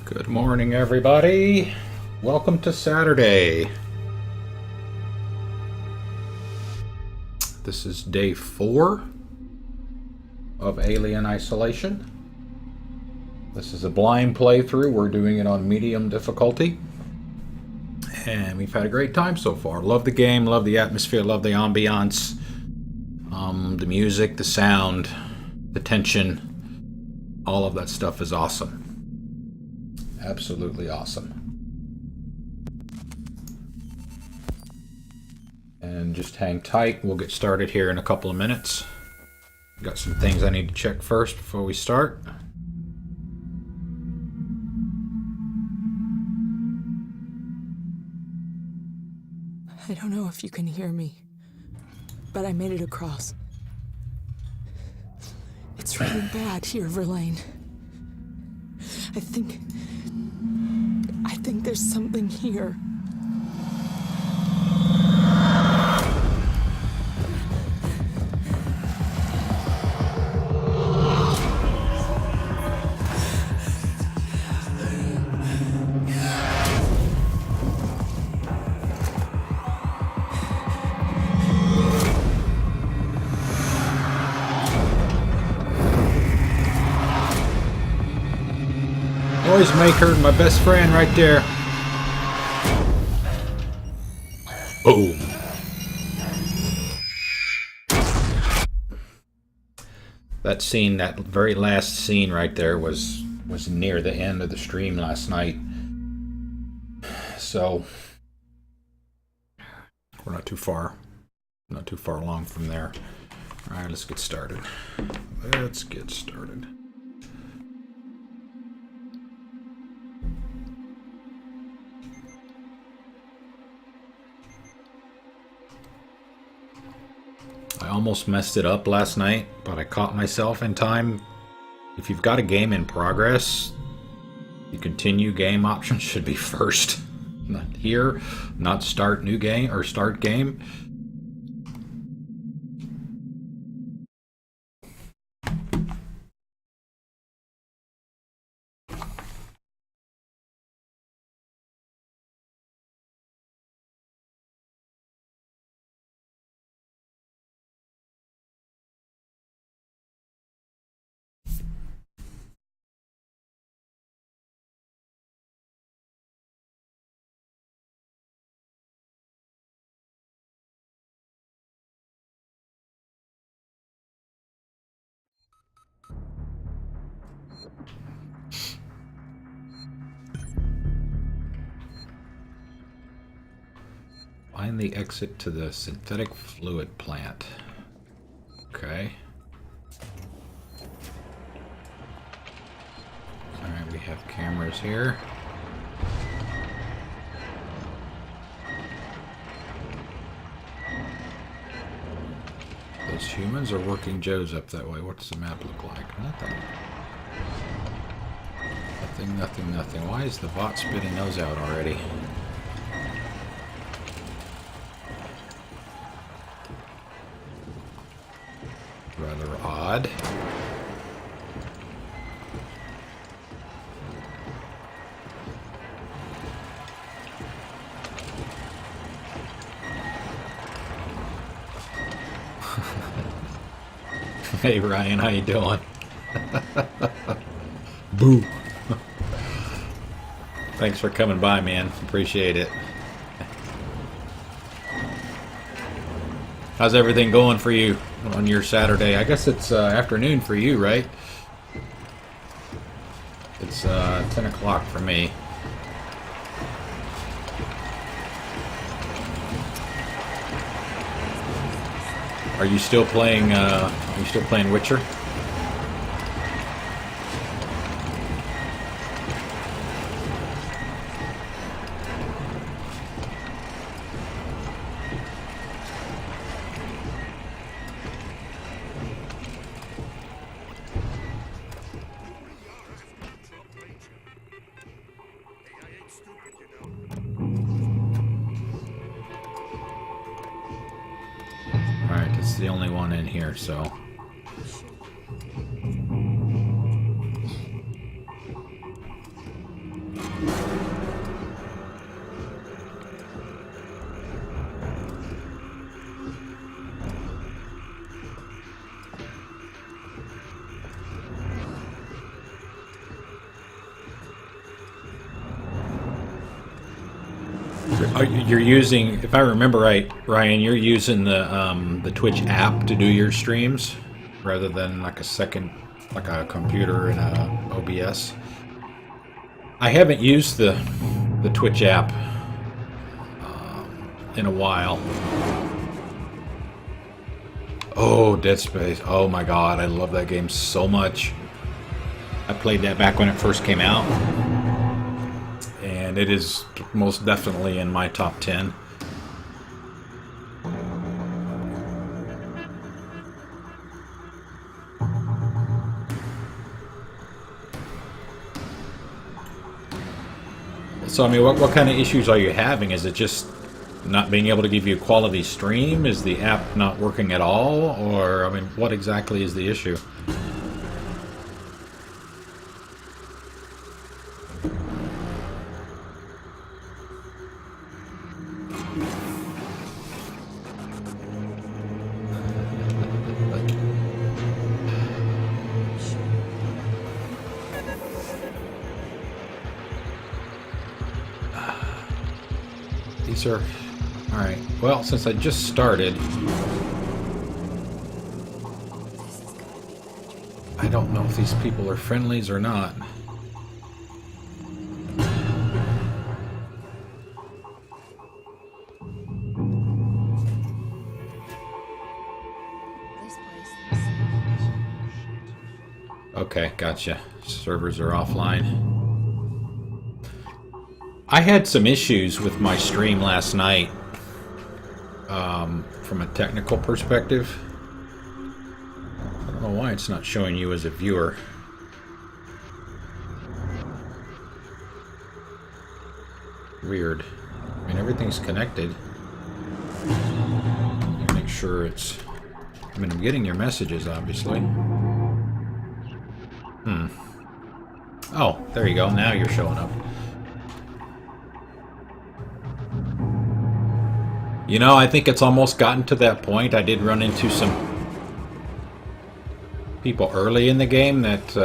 Good morning, everybody. Welcome to Saturday. This is day 4 of Alien Isolation. This is a blind playthrough. We're doing it on medium difficulty. And we've had a great time so far. Love the game, love the atmosphere, love the ambiance, the music, the sound, the tension. All of that stuff is awesome. Absolutely awesome. And just hang tight. We'll get started here in a couple of minutes. Got some things I need to check first before we start. I don't know if you can hear me, but I made it across. It's really bad here, Verlaine. I think there's something here. Noisemaker, my best friend right there. Boom. That scene, that very last scene right there was near the end of the stream last night. So we're not too far along from there. All right, let's get started. I almost messed it up last night, but I caught myself in time. If you've got a game in progress, the continue game option should be first. Not here, not start new game or start game. Find the exit to the synthetic fluid plant. Okay. Alright, we have cameras here. Those humans are working Joes up that way. What does the map look like? Nothing. Nothing. Why is the bot spitting those out already? Rather odd. Hey Ryan, how you doing? Boo. Thanks for coming by, man. Appreciate it. How's everything going for you on your Saturday? I guess it's afternoon for you, right? It's 10 o'clock for me. Are you still playing Witcher? Alright, it's the only one in here, so... You're using, if I remember right, Ryan, you're using the Twitch app to do your streams rather than like a second, like a computer and a OBS. I haven't used the Twitch app in a while. Oh, Dead Space. Oh my god, I love that game so much. I played that back when it first came out. And it is most definitely in my top 10. So, I mean, what kind of issues are you having? Is it just not being able to give you a quality stream? Is the app not working at all? Or, I mean, what exactly is the issue? These are... Alright, well, since I just started... I don't know if these people are friendlies or not. Okay, gotcha. Servers are offline. I had some issues with my stream last night from a technical perspective. I don't know why it's not showing you as a viewer. Weird. I mean, everything's connected. Make sure it's... I mean, I'm getting your messages, obviously. Oh, there you go. Now you're showing up. You know, I think it's almost gotten to that point. I did run into some people early in the game that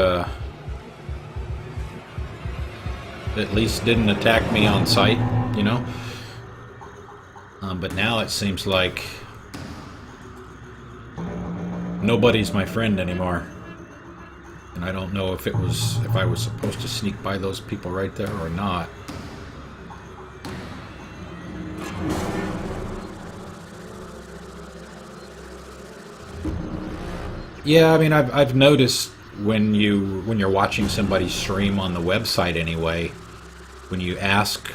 at least didn't attack me on sight, you know? But now it seems like nobody's my friend anymore. And I don't know if I was supposed to sneak by those people right there or not. Yeah, I mean, I've noticed when you're watching somebody stream on the website anyway, when you ask,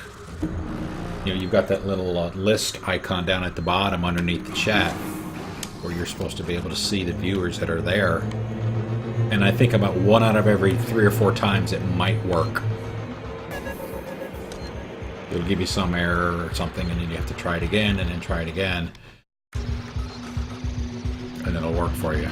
you know, you've got that little list icon down at the bottom underneath the chat, where you're supposed to be able to see the viewers that are there. And I think about 1 out of every 3 or 4 times it might work. It'll give you some error or something, and then you have to try it again, and then try it again. And it'll work for you.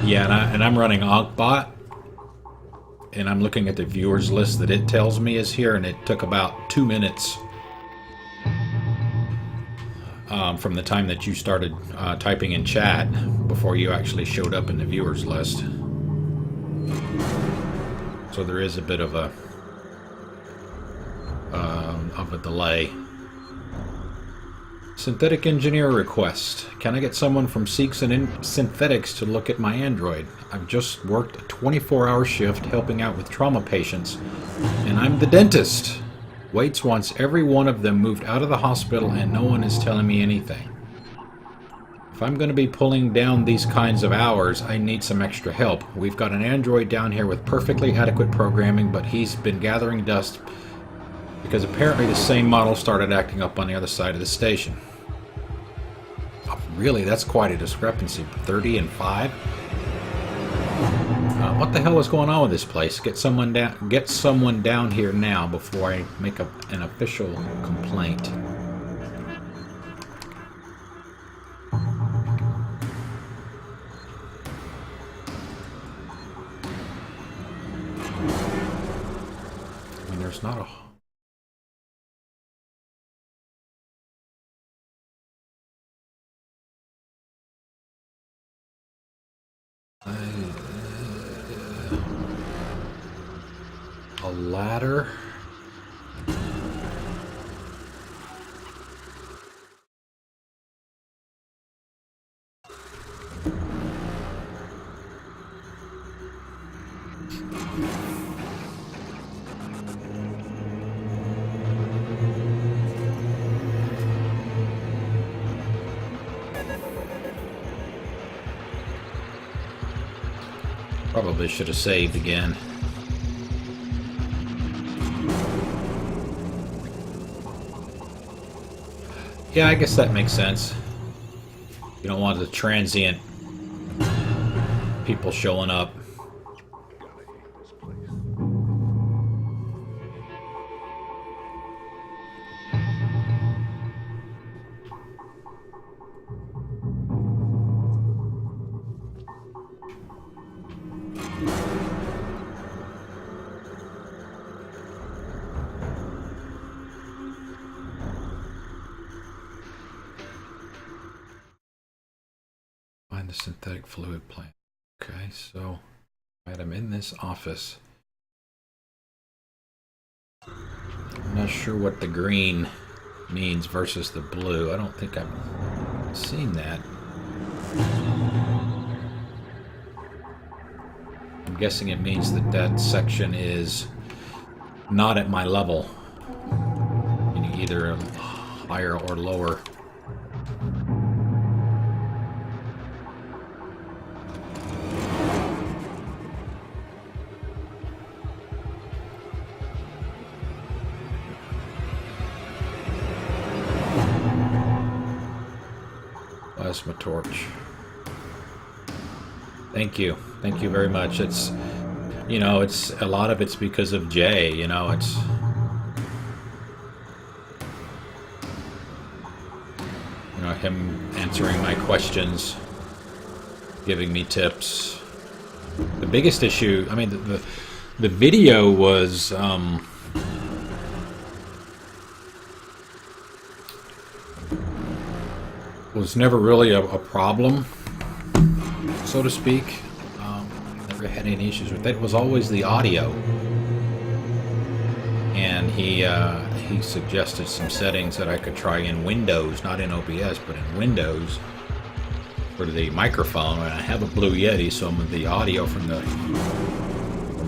Yeah, and I'm running Ogbot, and I'm looking at the viewers list that it tells me is here, and it took about 2 minutes from the time that you started typing in chat before you actually showed up in the viewers list. So there is a bit of a delay. Synthetic engineer request. Can I get someone from Seeks and Synthetics to look at my Android? I've just worked a 24-hour shift helping out with trauma patients, and I'm the dentist. Waits wants every one of them moved out of the hospital, and no one is telling me anything. If I'm going to be pulling down these kinds of hours, I need some extra help. We've got an Android down here with perfectly adequate programming, but he's been gathering dust because apparently the same model started acting up on the other side of the station. Oh, really? That's quite a discrepancy. 30 and 5? What the hell is going on with this place? Get someone down here now before I make an official complaint. I mean, there's not a... A ladder. Probably should have saved again. Yeah, I guess that makes sense. You don't want the transient people showing up. Find the synthetic fluid plant. Okay, so right, I'm in this office. I'm not sure what the green means versus the blue. I don't think I've seen that. I'm guessing it means that that section is not at my level. Meaning either higher or lower. Plasma torch. Thank you very much. It's, you know, it's a lot of it's because of Jay. You know, it's him answering my questions, giving me tips. The biggest issue, I mean, the video was never really a problem, so to speak. Never had any issues with it. It was always the audio, and he suggested some settings that I could try in Windows, not in OBS, but in Windows for the microphone. And I have a Blue Yeti, so the audio from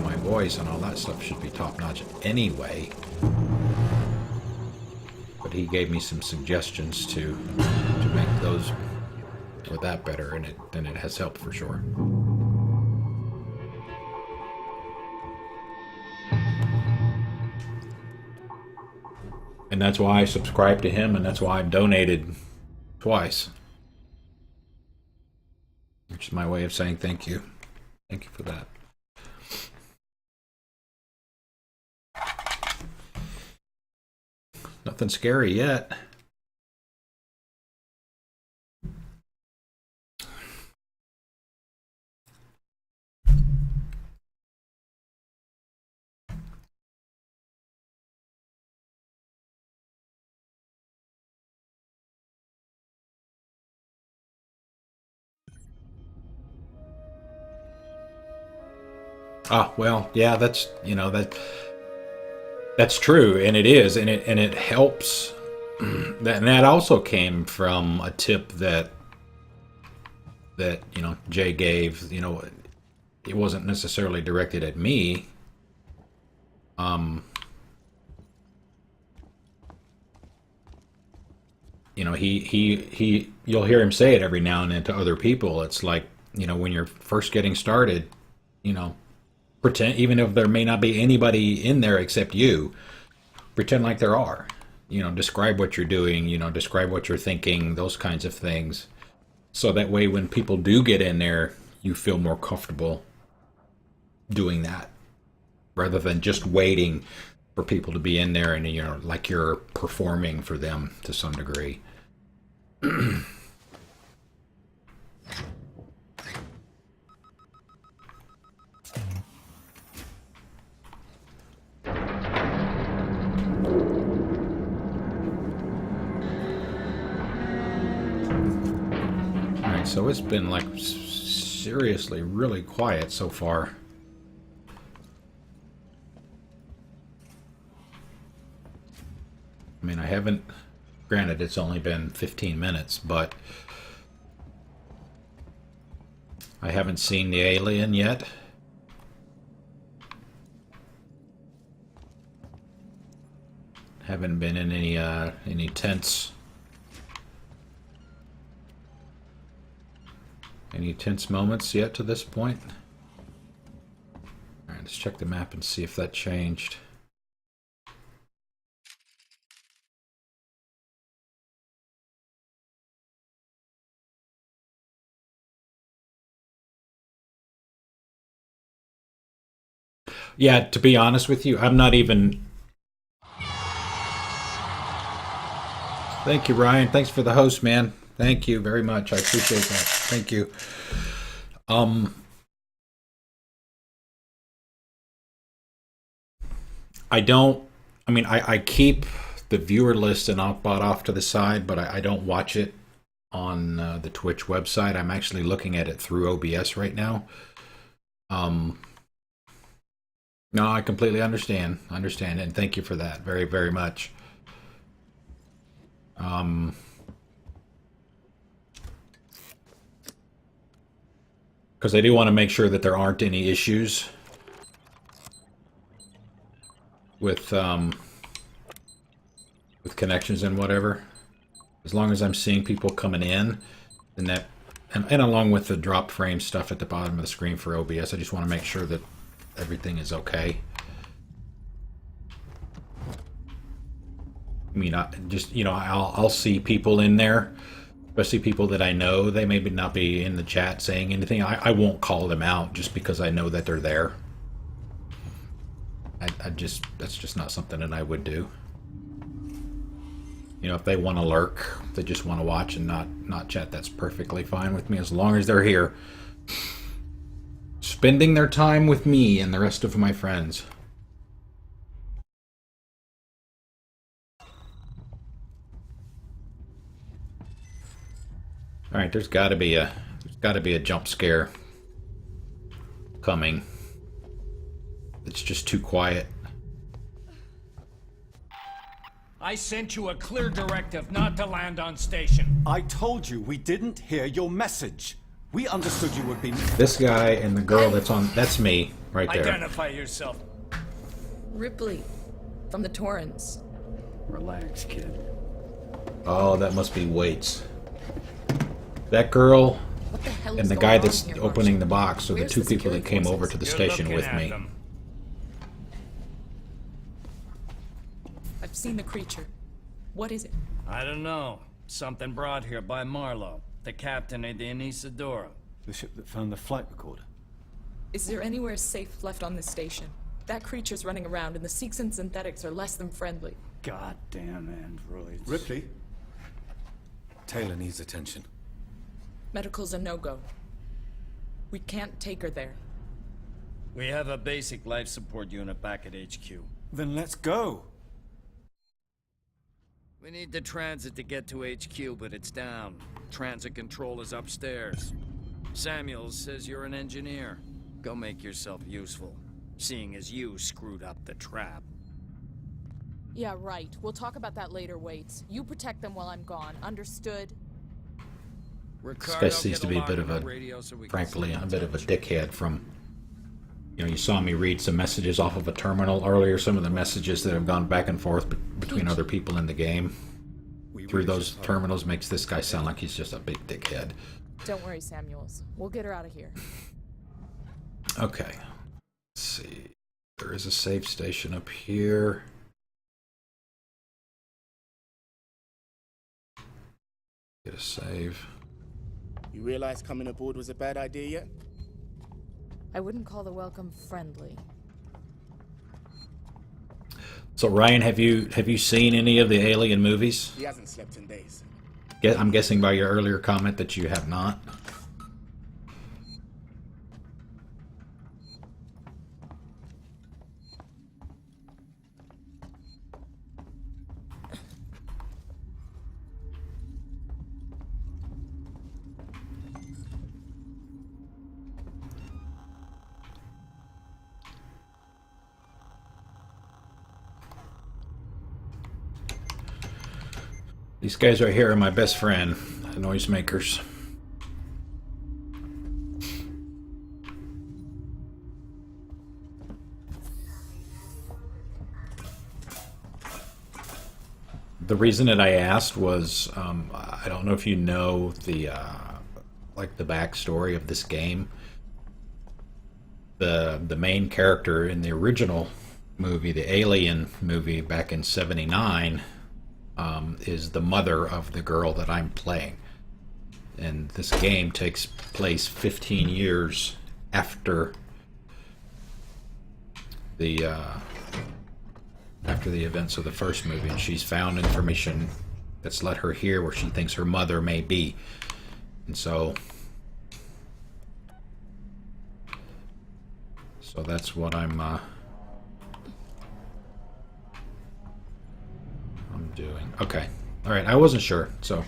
my voice and all that stuff should be top notch anyway. But he gave me some suggestions to make those or that better, and it has helped for sure. And that's why I subscribed to him, and that's why I've donated twice. Which is my way of saying thank you. Thank you for that. Nothing scary yet. Well, yeah, that's, that's true, and it is, and it helps. And that also came from a tip that Jay gave. It wasn't necessarily directed at me. He you'll hear him say it every now and then to other people. It's like, when you're first getting started, pretend, even if there may not be anybody in there except you, pretend like there are. Describe what you're doing, describe what you're thinking, those kinds of things. So that way when people do get in there, you feel more comfortable doing that, rather than just waiting for people to be in there and, like you're performing for them to some degree. So it's been like seriously really quiet so far. I mean, I haven't... Granted, it's only been 15 minutes, but... I haven't seen the alien yet. Haven't been in any tense... Any tense moments yet to this point? Alright, let's check the map and see if that changed. Yeah, to be honest with you, I'm not even... Thank you, Ryan. Thanks for the host, man. Thank you very much. I appreciate that. Thank you. I don't... I mean, I keep the viewer list and bot off to the side, but I don't watch it on the Twitch website. I'm actually looking at it through OBS right now. No, I completely understand. And thank you for that very, very much. Because I do want to make sure that there aren't any issues with connections and whatever. As long as I'm seeing people coming in, and that, and along with the drop frame stuff at the bottom of the screen for OBS, I just want to make sure that everything is okay. I mean, I'll see people in there, especially people that I know. They may not be in the chat saying anything. I won't call them out just because I know that they're there. That's just not something that I would do. You know, if they want to lurk, if they just want to watch and not chat, that's perfectly fine with me, as long as they're here, spending their time with me and the rest of my friends. All right, there's got to be a jump scare coming. It's just too quiet. I sent you a clear directive not to land on station. I told you we didn't hear your message. We understood you would be... This guy and the girl that's me right there. Identify yourself. Ripley, from the Torrens. Relax, kid. Oh, that must be Waits. That girl What the hell and is the going guy on that's here, opening the Marshall? box are the Where's two the people that security came forces? over to the You're station looking with at me. them. I've seen the creature. What is it? I don't know. Something brought here by Marlowe, the captain of the Anisadora. The ship that found the flight recorder. Is there anywhere safe left on this station? That creature's running around, and the Seeks and synthetics are less than friendly. Goddamn androids. Ripley? Taylor needs attention. Medical's a no-go. We can't take her there. We have a basic life support unit back at HQ. Then let's go. We need the transit to get to HQ, but it's down. Transit control is upstairs. Samuels says you're an engineer. Go make yourself useful, seeing as you screwed up the trap. Yeah, right. We'll talk about that later, Waits. You protect them while I'm gone. Understood? This guy seems to be a bit of a, frankly, a bit of a dickhead from, you know, you saw me read some messages off of a terminal earlier, some of the messages that have gone back and forth between other people in the game through those terminals makes this guy sound like he's just a big dickhead. Don't worry, Samuels. We'll get her out of here. Okay. Let's see. There is a save station up here. Get a save. You realize coming aboard was a bad idea yet? I wouldn't call the welcome friendly. So Ryan, have you seen any of the Alien movies? He hasn't slept in days. I'm guessing by your earlier comment that you have not. These guys right here are my best friend, the noisemakers. The reason that I asked was, I don't know if you know the like the backstory of this game. The main character in the original movie, the Alien movie back in '79, is the mother of the girl that I'm playing. And this game takes place 15 years after the events of the first movie, and she's found information that's led her here where she thinks her mother may be. And so that's what I'm doing. Okay. All right. I wasn't sure, so.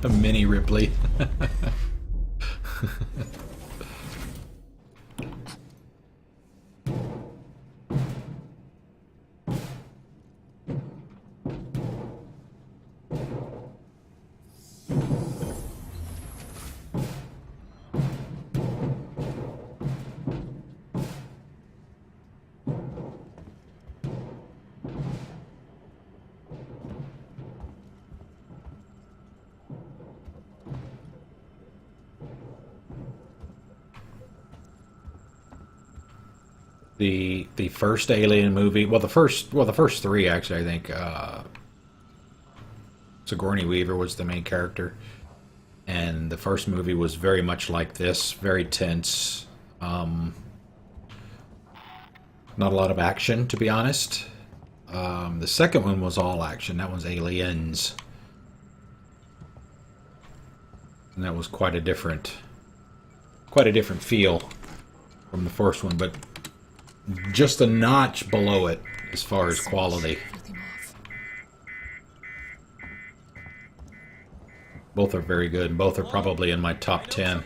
A mini Ripley. The first Alien movie, well the first three actually, I think Sigourney Weaver was the main character, and the first movie was very much like this, very tense, not a lot of action, to be honest. The second one was all action. That was Aliens, and that was quite a different feel from the first one, but just a notch below it as far as quality. Both are very good, and both are probably in my top 10.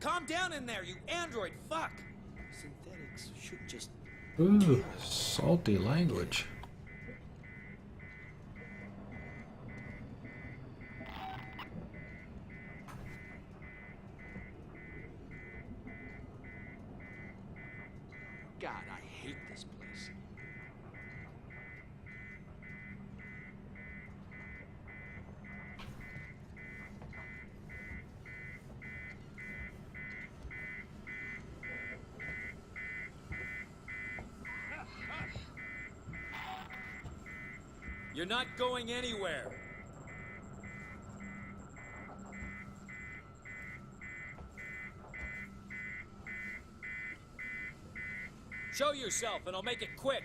Calm down in there, you android fuck! Synthetics should just... Ooh, salty language. God, I hate this place. You're not going anywhere. Show yourself, and I'll make it quick.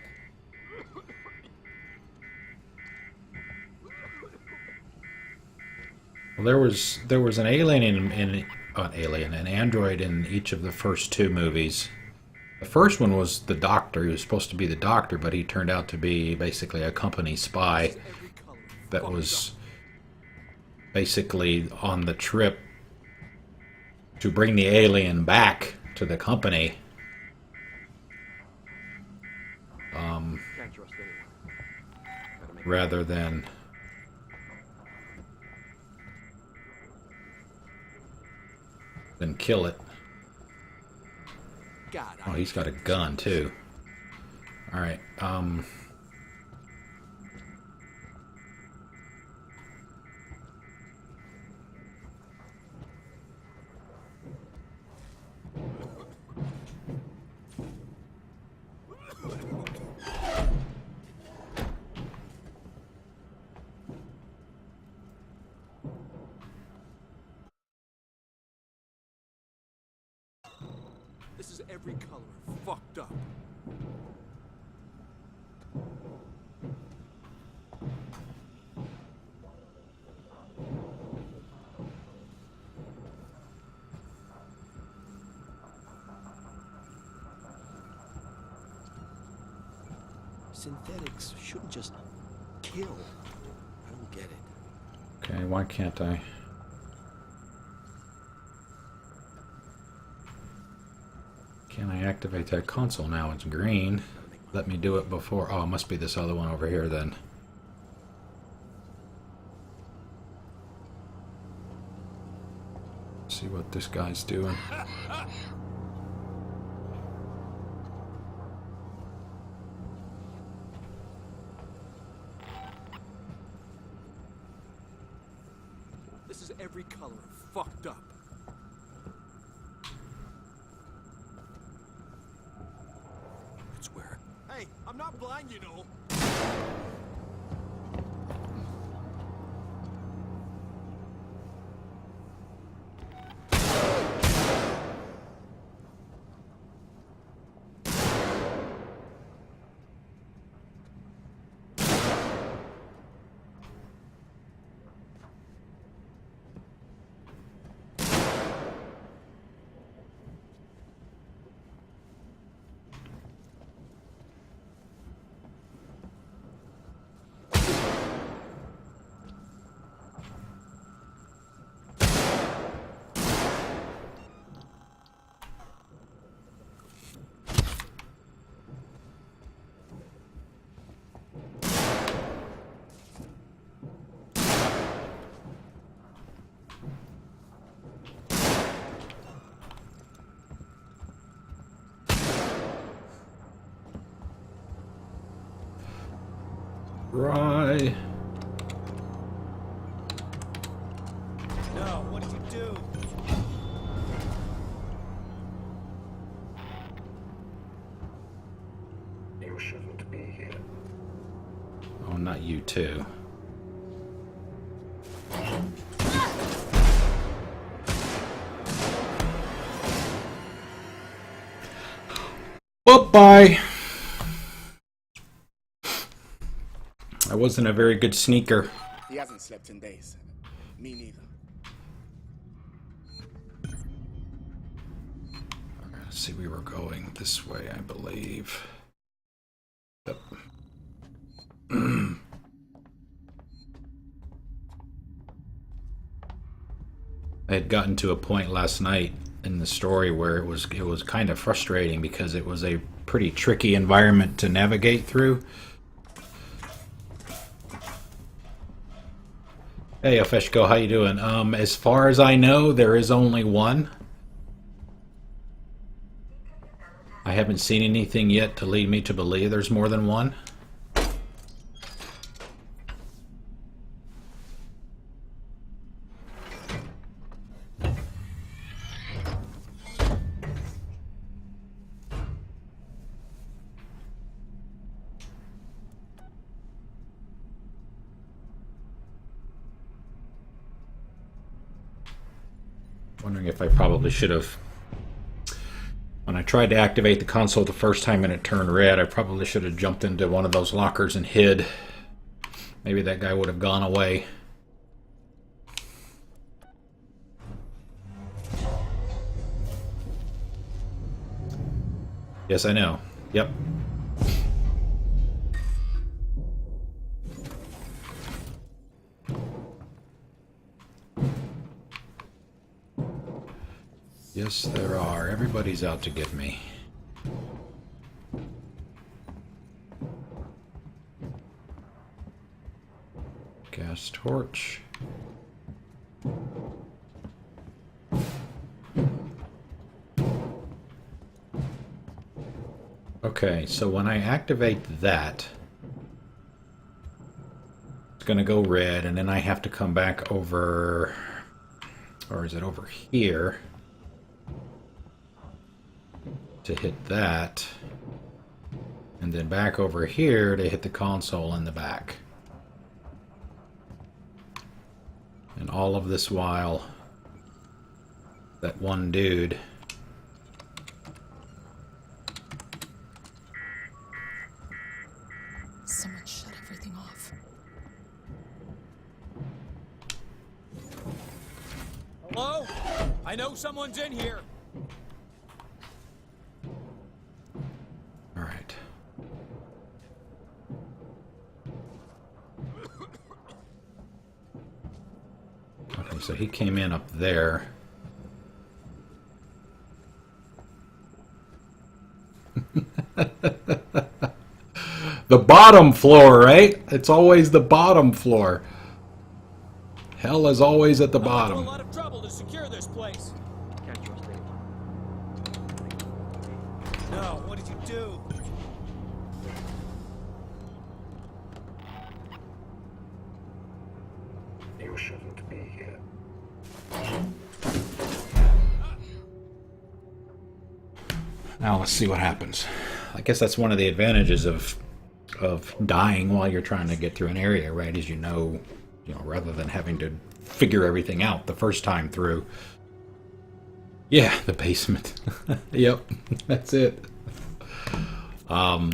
Well, there was an alien an android in each of the first two movies. The first one was the doctor. He was supposed to be the doctor, but he turned out to be basically a company spy that was basically on the trip to bring the alien back to the company. Rather than kill it. Oh, he's got a gun too. All right. This is every color fucked up. Synthetics shouldn't just kill. I don't get it. Okay, why can't I? Can I activate that console now? It's green. Let me do it before. Oh, it must be this other one over here then. See what this guy's doing. This is every color of fucked up. It's where. Hey, I'm not blind, you know. Right. No, what did you do? You shouldn't be here. Oh, not you too. Bye-bye. I wasn't a very good sneaker. He hasn't slept in days. Me neither. Let's see, we were going this way, I believe. Yep. I had gotten to a point last night in the story where it was kind of frustrating because it was a pretty tricky environment to navigate through. Hey, Ofeshko, how you doing? As far as I know, there is only one. I haven't seen anything yet to lead me to believe there's more than one. Wondering if I probably should have, when I tried to activate the console the first time and it turned red, I probably should have jumped into one of those lockers and hid. Maybe that guy would have gone away. Yes, I know. Yep. Yes, there are. Everybody's out to get me. Gas torch. Okay, so when I activate that, it's going to go red, and then I have to come back over, or is it over here, to hit that, and then back over here to hit the console in the back. And all of this while, that one dude Someone shut everything off. Hello? I know someone's in here. All right. so he came in up there. The bottom floor, right? It's always the bottom floor. Hell is always at the A bottom. lot of trouble to secure this place. No, what did you do? You shouldn't be here. Now let's see what happens. I guess that's one of the advantages of dying while you're trying to get through an area, right? Is you know, rather than having to figure everything out the first time through. Yeah, the basement. Yep, that's it. Rather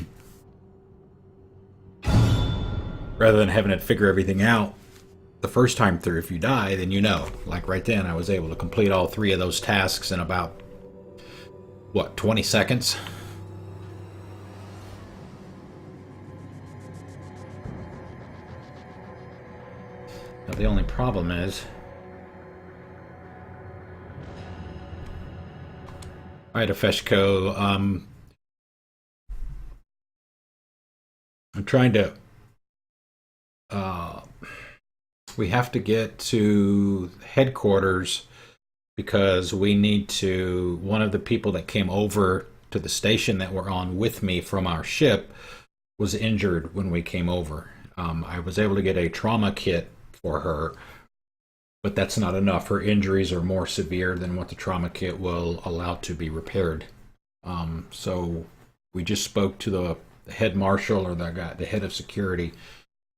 than having to figure everything out the first time through, if you die, then you know. Like right then, I was able to complete all 3 of those tasks in about, what, 20 seconds? Now, the only problem is... Alright, Afeshko, I'm trying to... we have to get to headquarters because we need to... One of the people that came over to the station that were on with me from our ship was injured when we came over. I was able to get a trauma kit for her, but that's not enough. Her injuries are more severe than what the trauma kit will allow to be repaired. So we just spoke to the head marshal, or the head of security,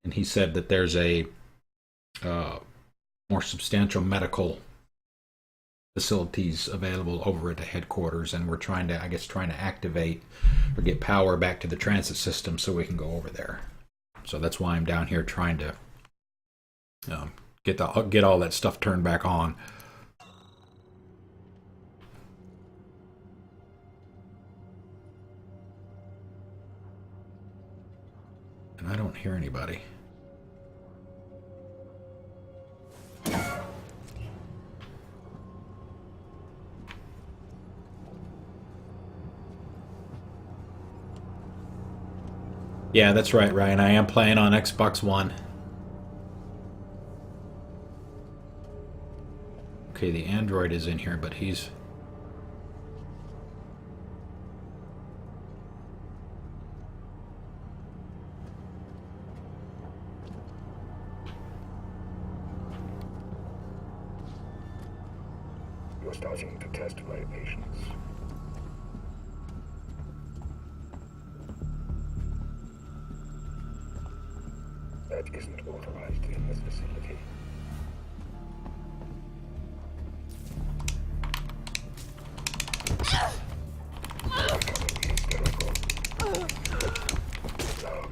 and he said that there's a more substantial medical facilities available over at the headquarters, and we're trying to activate or get power back to the transit system so we can go over there. So that's why I'm down here trying to get all that stuff turned back on. And I don't hear anybody. Yeah, that's right, Ryan. I am playing on Xbox One. Okay, the android is in here, but he's... You're starting to test my patience. That isn't authorized in this facility.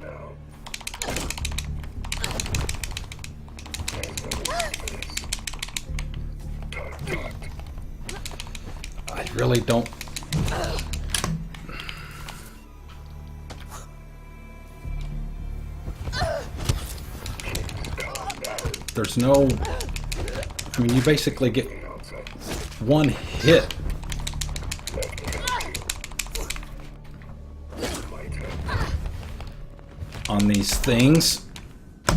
Now. I really don't... There's no... I mean, you basically get one hit on these things,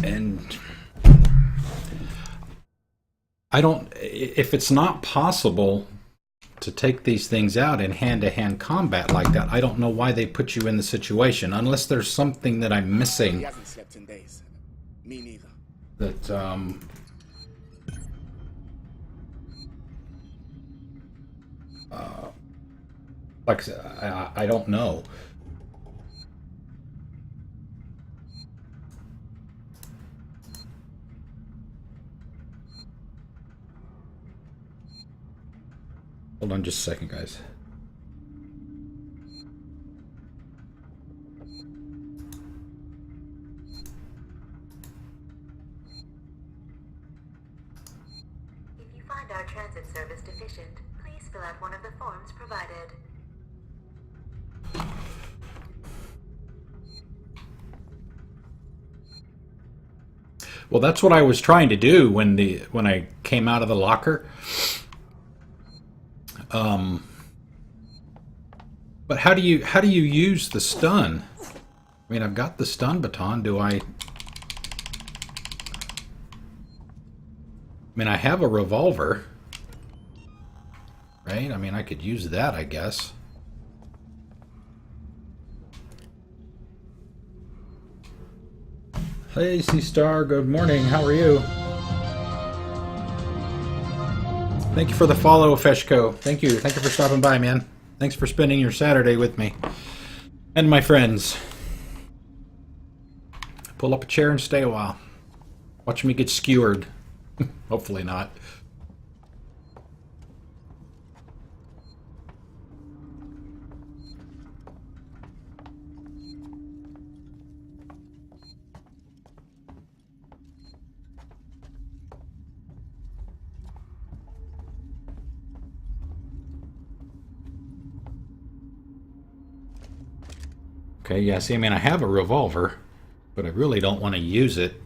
and I don't... If it's not possible to take these things out in hand-to-hand combat like that, I don't know why they put you in the situation, unless there's something that I'm missing. He hasn't slept in days. Me neither. That, like I said, I don't know. Hold on just a second, guys. If you find our transit service deficient, please fill out one of the forms provided. Well, that's what I was trying to do when I came out of the locker. But how do you use the stun? I mean, I've got the stun baton. Do I? I mean, I have a revolver, right? I mean, I could use that, I guess. Hey, C-Star, good morning. How are you? Thank you for the follow, Feshko. Thank you. Thank you for stopping by, man. Thanks for spending your Saturday with me. And my friends. Pull up a chair and stay a while. Watch me get skewered. Hopefully not. Okay, yeah, see, I mean, I have a revolver, but I really don't want to use it.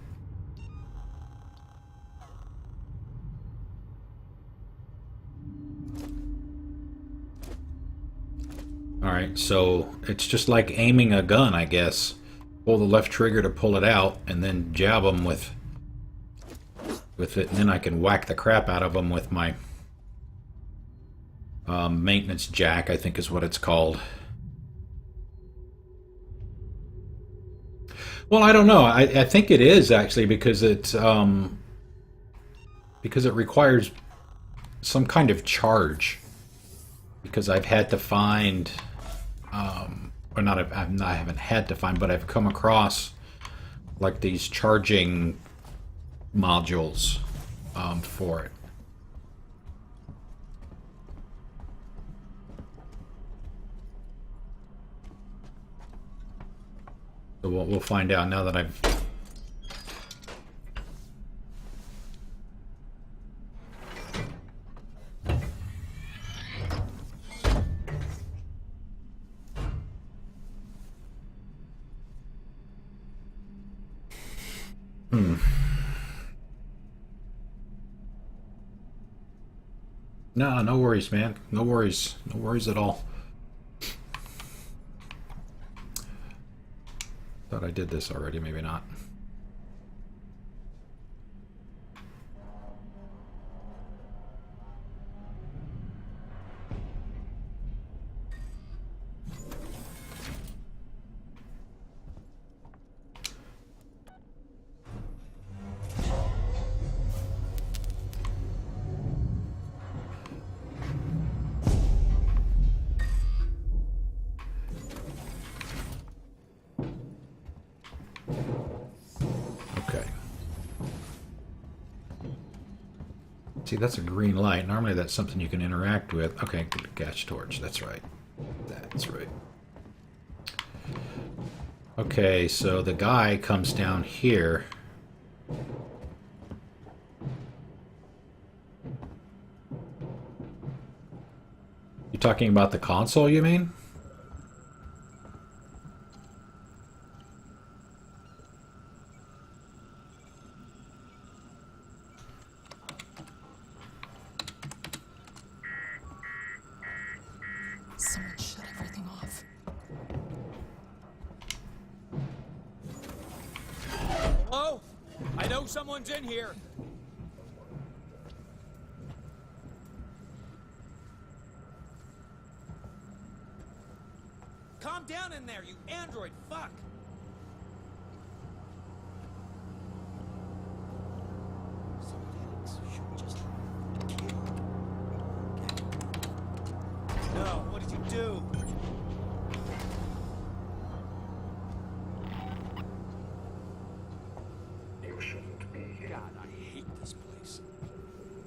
Alright, so it's just like aiming a gun, I guess. Pull the left trigger to pull it out, and then jab them with it, and then I can whack the crap out of them with my maintenance jack, I think is what it's called. Well, I don't know. I think it is actually because it requires some kind of charge. Because I've had to find, or not, I haven't had to find, but I've come across like these charging modules for it. So we'll find out now that I've... No, no worries, man. No worries. No worries at all. Thought I did this already, maybe not. See, that's a green light. Normally that's something you can interact with. Okay, gas torch. That's right. That's right. Okay, so the guy comes down here. You talking about the console, you mean? Someone shut everything off. Hello? I know someone's in here. Calm down in there, you android fuck! No, what did you do? You shouldn't be here. God, I hate this place.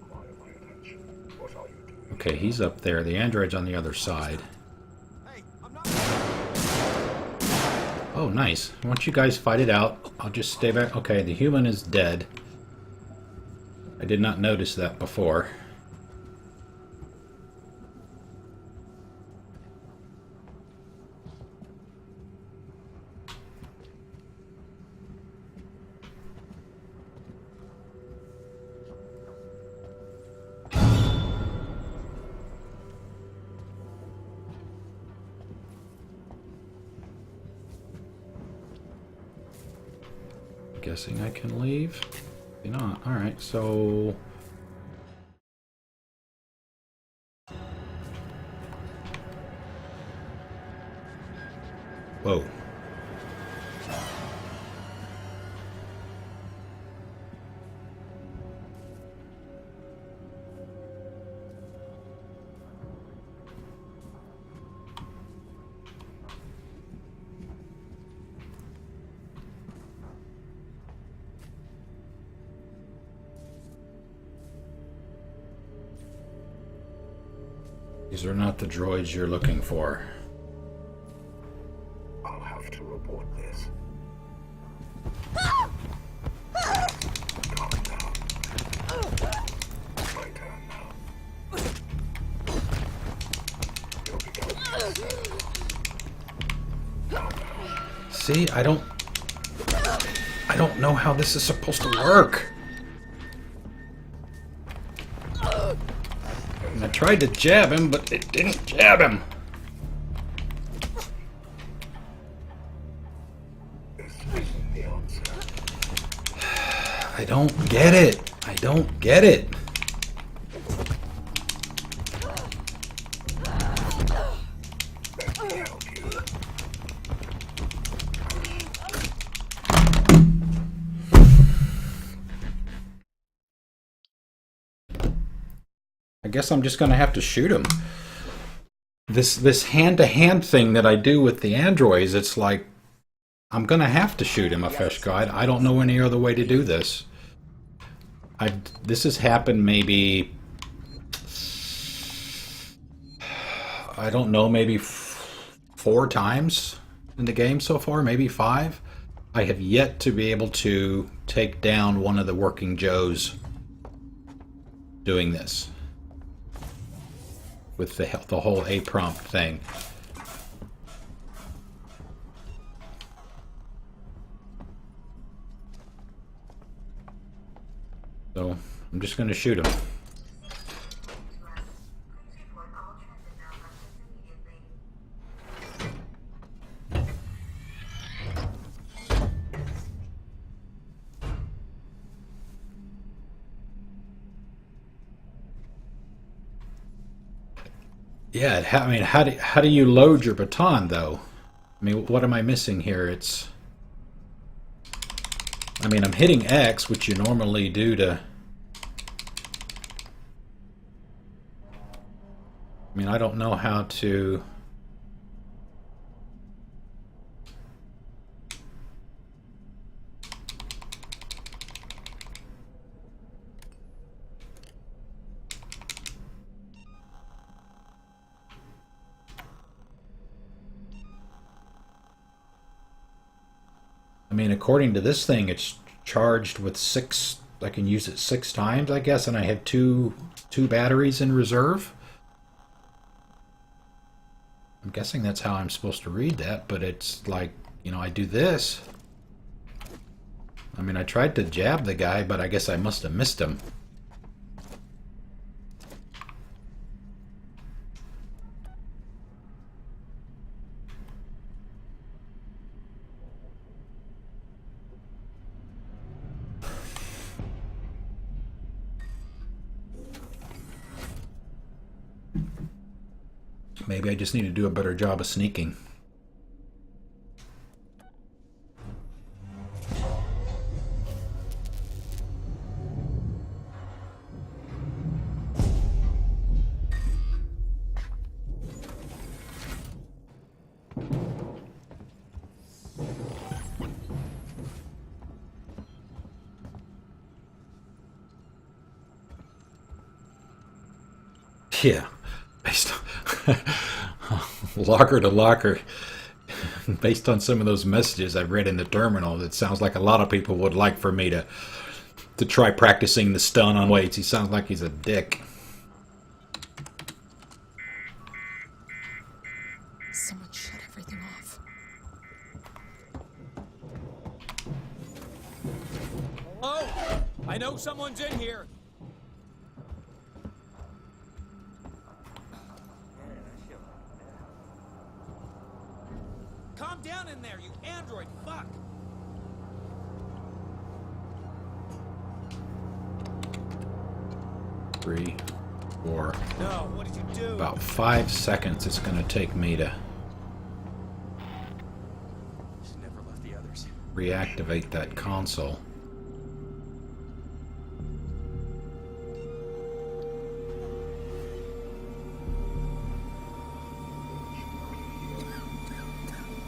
Why am I attention? What are you doing? Okay, he's up there. The android's on the other side. Hey, I'm not... Oh, nice. Why don't you guys fight it out? I'll just stay back. Okay, the human is dead. I did not notice that before. Guessing I can leave? Maybe not. Alright, so... Whoa. These are not the droids you're looking for. I'll have to report this. Calm down. My turn now. You'll be going. See, I don't know how this is supposed to work. And I tried to jab him, but it didn't jab him. This isn't the answer. I don't get it. I don't get it. Let me help you. I guess I'm just gonna have to shoot him. This hand-to-hand thing that I do with the androids, it's like I'm gonna have to shoot him, a fish guide. I don't know any other way to do this. This has happened maybe, I don't know, maybe 4 times in the game so far, maybe 5. I have yet to be able to take down one of the working Joes doing this. With the whole A prompt thing. So I'm just going to shoot him. Please report all transit malfunctions immediately. Yeah, I mean, how do you load your baton though? I mean, what am I missing here? I mean, I'm hitting X, which you normally do to... I mean, I don't know how to... I mean, according to this thing, it's charged with 6... I can use it 6 times, I guess, and I have two batteries in reserve. I'm guessing that's how I'm supposed to read that, but it's like, you know, I do this. I mean, I tried to jab the guy, but I guess I must have missed him. Maybe I just need to do a better job of sneaking. Yeah, based on locker to locker, based on some of those messages I've read in the terminal, it sounds like a lot of people would like for me to try practicing the stun on Waits. He sounds like he's a dick. Someone shut everything off. Hello? I know someone's in here. Calm down in there, you android fuck! 3, 4. No, what did you do? About 5 seconds it's going to take me to Should never left the others. reactivate that console.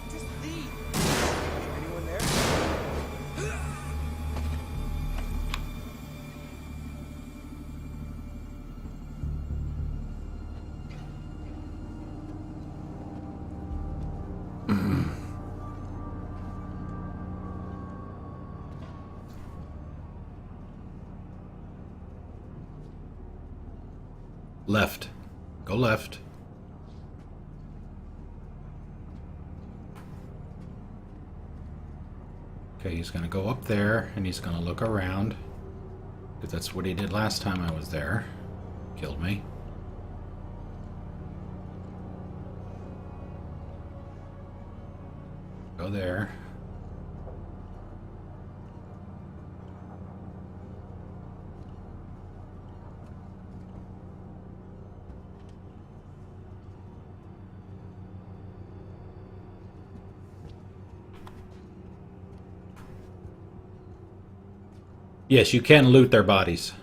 Just leave. Anyone there? Left. Go left. Okay, he's going to go up there and he's going to look around. Because that's what he did last time I was there. Killed me. Go there. Yes, you can loot their bodies.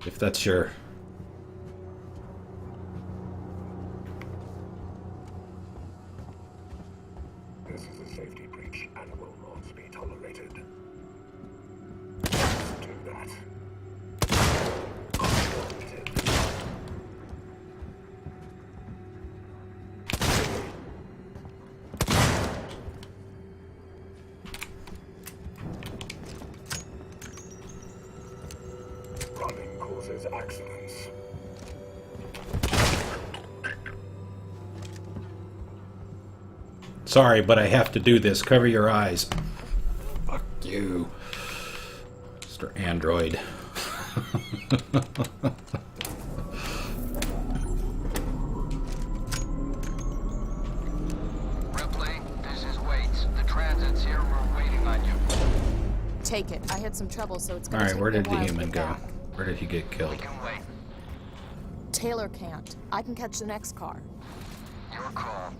If that's your... This is a safety breach and will not be tolerated. Do that. Affirmative. Running causes accidents. Sorry, but I have to do this. Cover your eyes. Fuck you, Mr. Android. Ripley, this is Waits. The transit's here. We're waiting on you. Take it. I had some trouble, so it's All gonna right, take where me a did the while to human get go? back. Where did he get We killed? can wait. Taylor can't. I can catch the next car. Your call.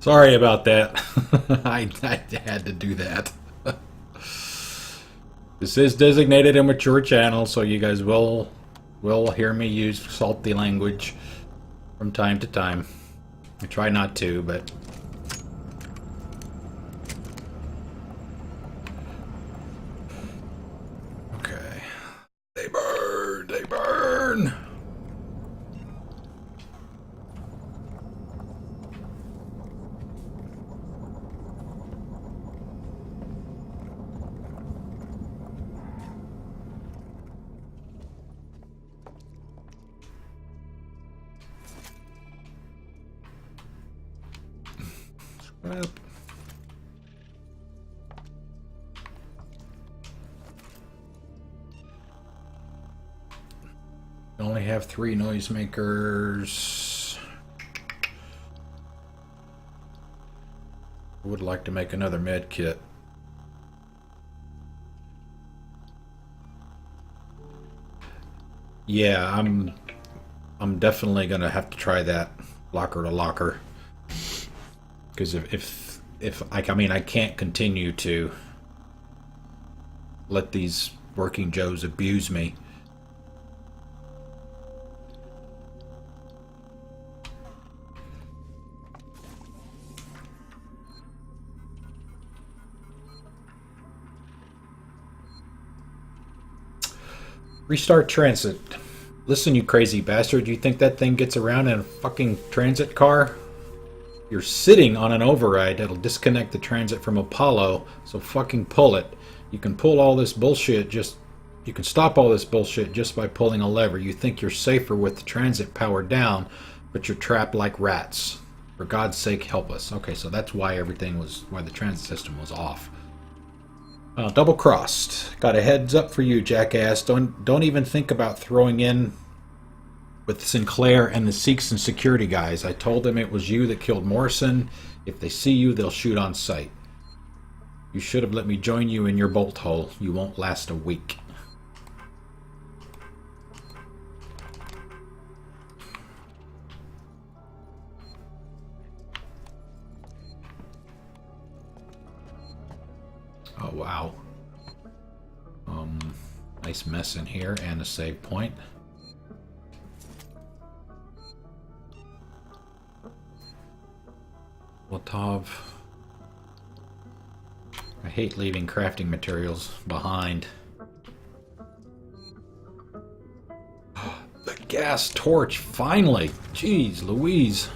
Sorry about that. I had to do that. This is designated a mature channel, so you guys will hear me use salty language from time to time. I try not to, but... Okay. They burn! They burn! Scrap. We only have 3 noisemakers. I would like to make another med kit. Yeah, I'm definitely gonna have to try that locker to locker. Because if I mean, I can't continue to let these working Joes abuse me. Restart transit. Listen, you crazy bastard. You think that thing gets around in a fucking transit car? You're sitting on an override that'll disconnect the transit from Apollo, so fucking pull it. You can pull all this bullshit you can stop all this bullshit just by pulling a lever. You think you're safer with the transit powered down, but you're trapped like rats. For God's sake, help us. Okay, so that's why why the transit system was off. Double crossed. Got a heads up for you, jackass. Don't even think about throwing in with Sinclair and the Seeks and security guys. I told them it was you that killed Morrison. If they see you, they'll shoot on sight. You should have let me join you in your bolt hole. You won't last a week. Oh, wow. Nice mess in here and a save point. Latov. I hate leaving crafting materials behind. The gas torch, finally! Jeez Louise.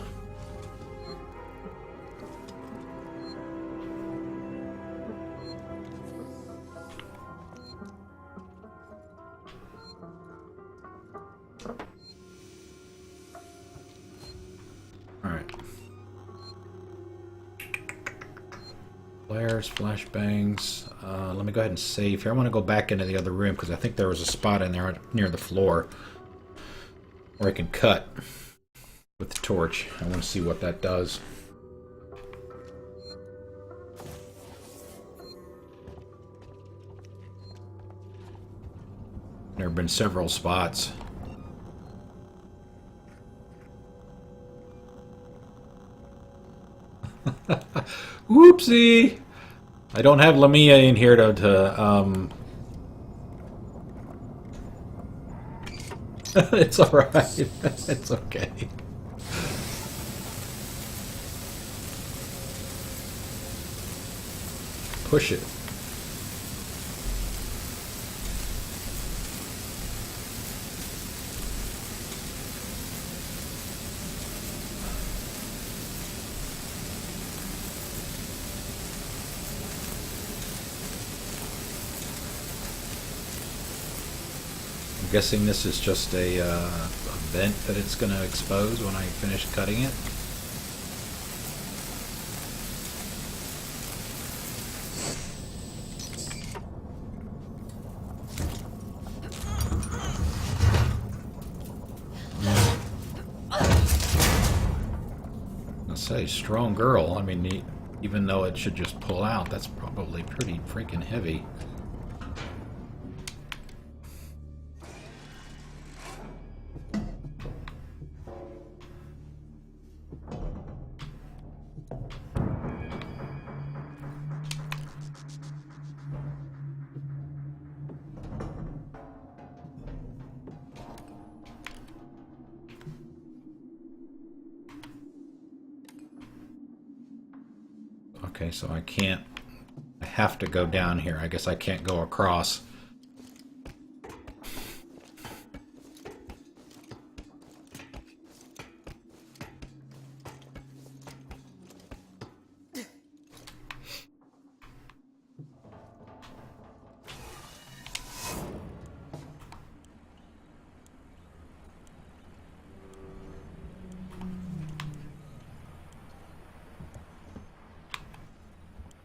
Flares, flashbangs. Let me go ahead and save here. I want to go back into the other room because I think there was a spot in there near the floor where I can cut with the torch. I want to see what that does. There have been several spots. Whoopsie! I don't have Lamia in here to It's alright. It's okay. Push it. I'm guessing this is just a vent that it's going to expose when I finish cutting it. I'll say, strong girl. I mean, even though it should just pull out, that's probably pretty freaking heavy. Okay, so I can't... I have to go down here. I guess I can't go across.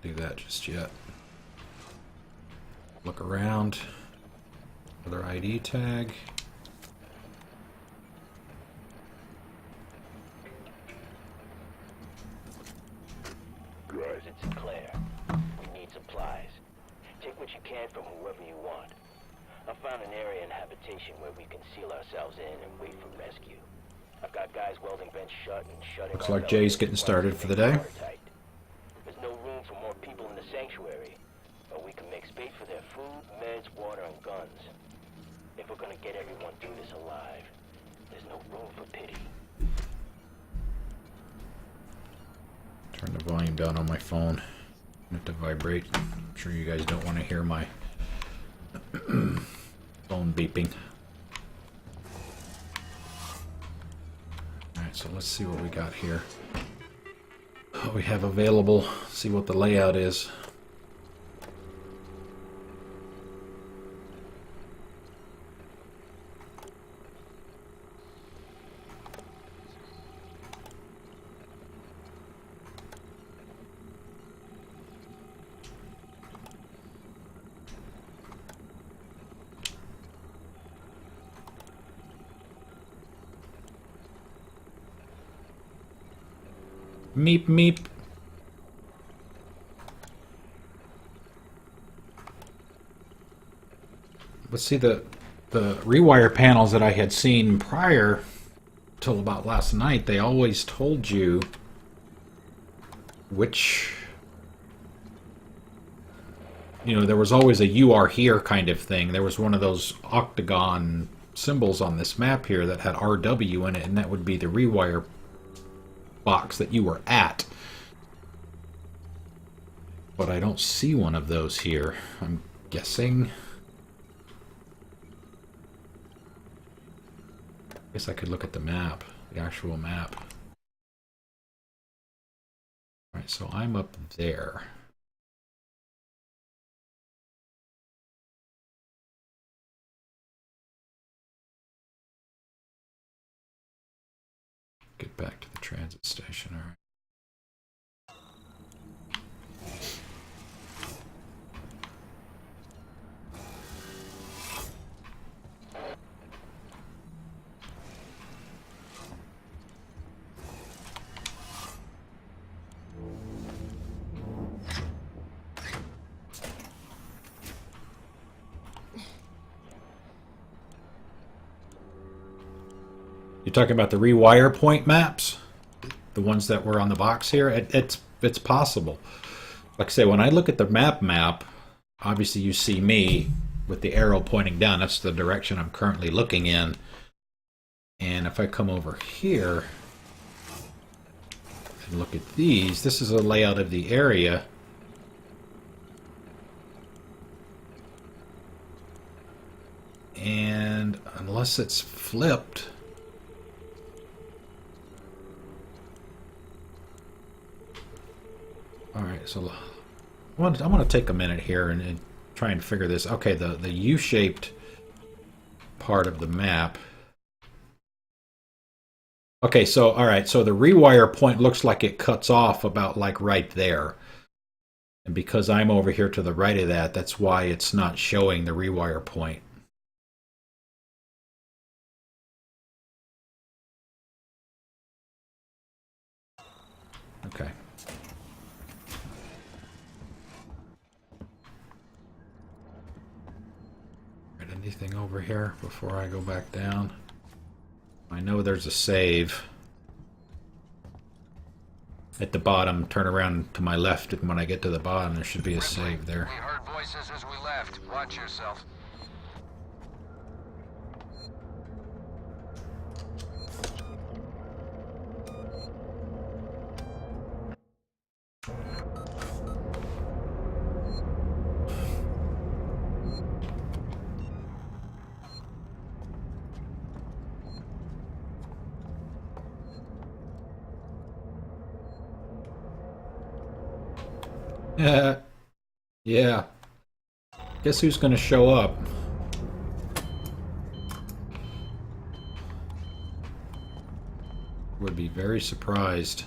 Do that just yet. Look around. Another ID tag. Grurs and Sinclair. We need supplies. Take what you can from whoever you want. I found an area in habitation where we can seal ourselves in and wait for rescue. I've got guys welding vents shut and shutting. Looks like Jay's getting started for the day. There's no room for more people in the sanctuary, but we can make space for their food, meds, water, and guns. If we're gonna get everyone through this alive, there's no room for pity. Turn the volume down on my phone. Not to vibrate. I'm sure you guys don't want to hear my phone beeping. Alright, so let's see what we got here. What we have available. See what the layout is. Meep meep. But see, the rewire panels that I had seen prior till about last night, they always told you which, you know, there was always a "you are here" kind of thing. There was one of those octagon symbols on this map here that had RW in it, and that would be the rewire box that you were at. But I don't see one of those here. I'm guessing. Guess I could look at the map, the actual map. Alright, so I'm up there. Get back to the transit station, alright. You're talking about the rewire point maps? The ones that were on the box here? It's possible. Like I say, when I look at the map, obviously you see me with the arrow pointing down. That's the direction I'm currently looking in. And if I come over here and look at these, this is a layout of the area. And unless it's flipped, alright, so I want to take a minute here and try and figure this. Okay, the U-shaped part of the map. Okay, so alright, so the rewire point looks like it cuts off about like right there. And because I'm over here to the right of that, that's why it's not showing the rewire point. Okay. Anything over here before I go back down? I know there's a save at the bottom. Turn around to my left, and when I get to the bottom, there should be a save there. We heard voices as we left. Watch yourself. Yeah. Guess who's gonna show up? Would be very surprised.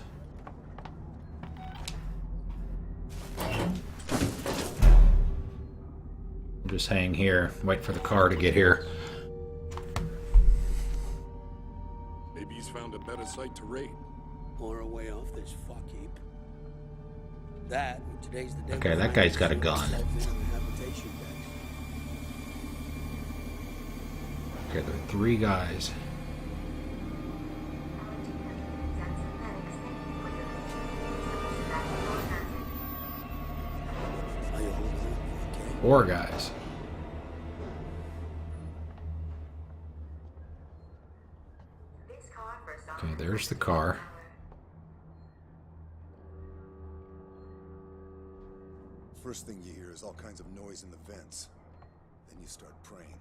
I'll just hang here, wait for the car to get here. Maybe he's found a better site to raid. Or a way off this fuck heap. That, today's the day. Okay, that guy's got a gun. Okay, there are 3 guys. Four guys. Okay, there's the car. First thing you hear is all kinds of noise in the vents. Then you start praying.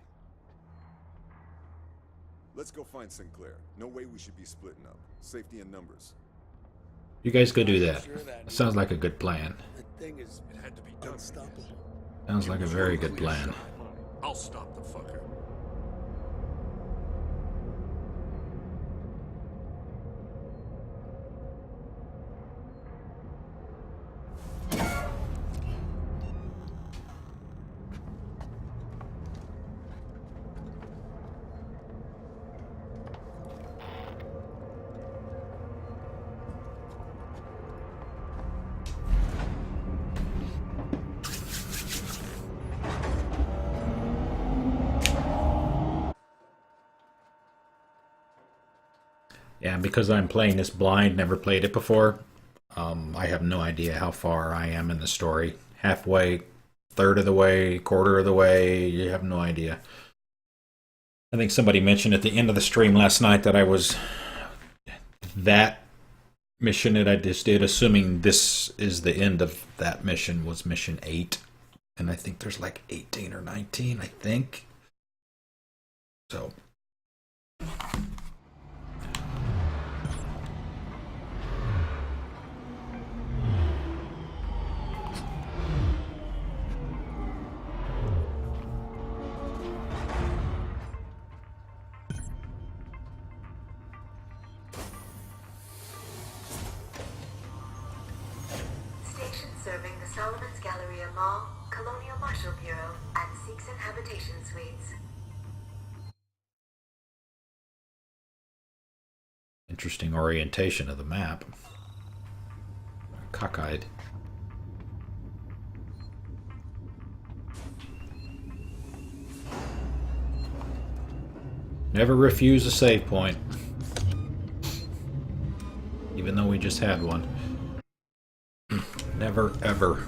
Let's go find Sinclair. No way we should be splitting up. Safety in numbers. You guys go do that. Sounds like a good plan. That thing is, it had to be unstoppable. Sounds like a very good plan. I'll stop the fucker. Yeah, because I'm playing this blind, never played it before, I have no idea how far I am in the story. Halfway, third of the way, quarter of the way, you have no idea. I think somebody mentioned at the end of the stream last night that I was that mission that I just did, assuming this is the end of that mission, was mission 8. And I think there's like 18 or 19, I think. So. Station serving the Solomon's Galleria Mall, Colonial Marshal Bureau, and Seegson Habitation Suites. Interesting orientation of the map. Cockeyed. Never refuse a save point. Even though we just had one. Never, ever.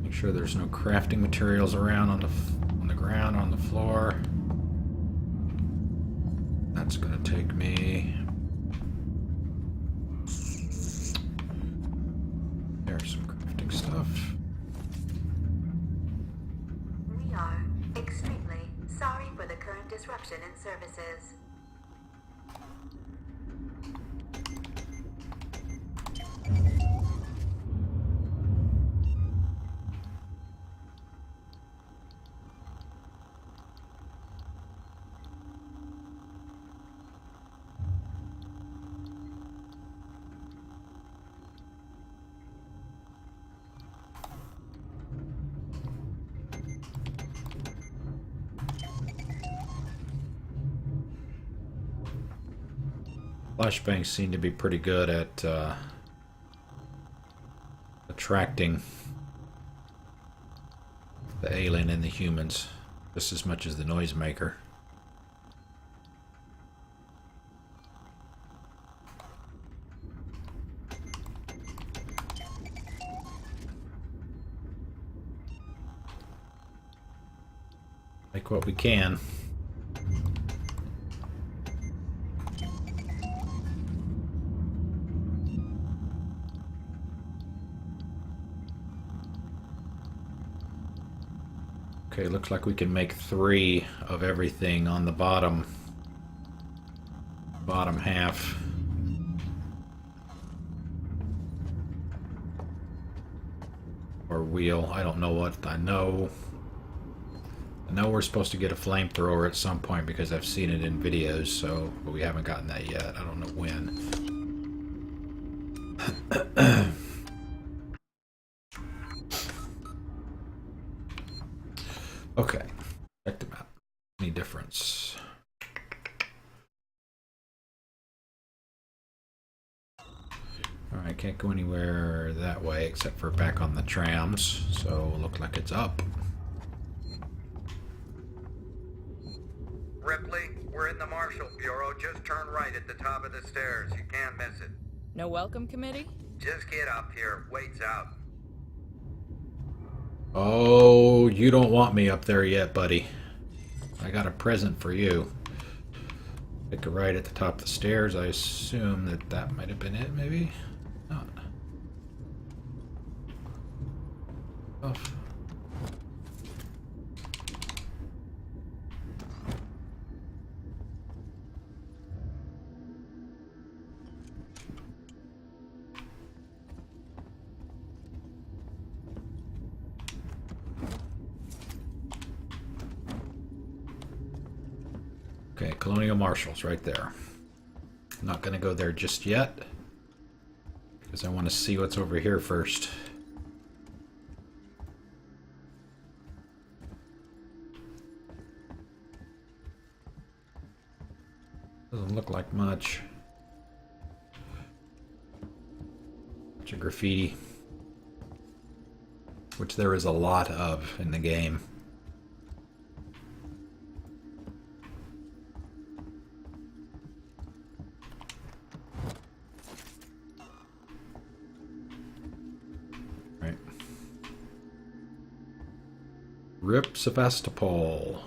Make sure there's no crafting materials around on the ground, on the floor. That's gonna take me. There's some crafting stuff. We are extremely sorry for the current disruption in services. Flashbangs seem to be pretty good at attracting the alien and the humans, just as much as the noisemaker. Make what we can. Okay, looks like we can make 3 of everything on the bottom half. Or wheel, I don't know what. I know we're supposed to get a flamethrower at some point because I've seen it in videos, so but we haven't gotten that yet. I don't know when. Okay, check the map. Any difference? Alright, can't go anywhere that way except for back on the trams, so look like it's up. Ripley, we're in the Marshal Bureau. Just turn right at the top of the stairs. You can't miss it. No welcome committee? Just get up here. Wait's out. Oh, you don't want me up there yet, buddy. I got a present for you. Take a right at the top of the stairs. I assume that might have been it, maybe? Not. Oh. Okay, Colonial Marshals right there. I'm not going to go there just yet because I want to see what's over here first. Doesn't look like much. Bunch of graffiti. which there is a lot of in the game. Right. Rip Sevastopol.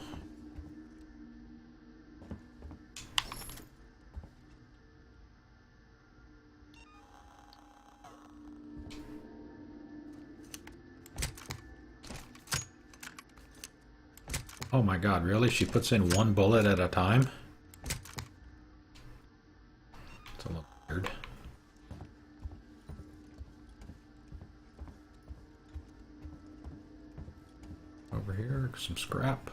Oh my god, really? She puts in one bullet at a time? It's a little weird. Over here, some scrap.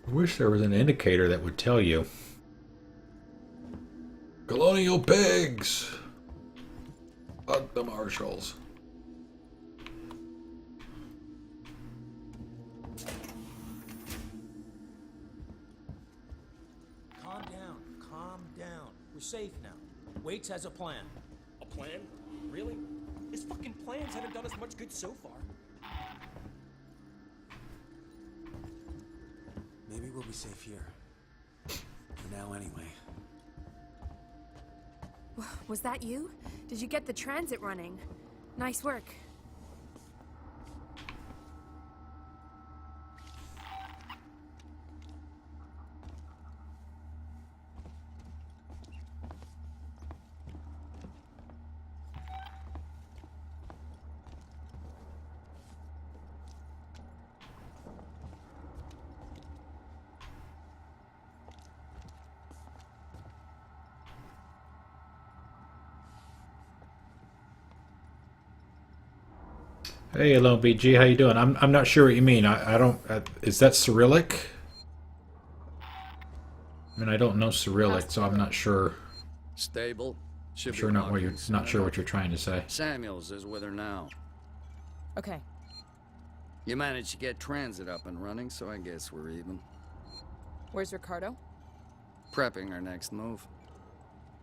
I wish there was an indicator that would tell you. Colonial pigs! Fuck the marshals. Calm down. Calm down. We're safe now. Waits has a plan. A plan? Really? His fucking plans haven't done us much good so far. Maybe we'll be safe here. For now, anyway. Was that you? Did you get the transit running? Nice work. Hey, Lone BG, how you doing? I'm not sure what you mean. I don't. Is that Cyrillic? I mean, I don't know Cyrillic, so I'm not sure. Stable. Should Sure, be not what you're walking not soon sure what enough. you're trying to say. Samuels is with her now. Okay. You managed to get transit up and running, so I guess we're even. Where's Ricardo? Prepping our next move.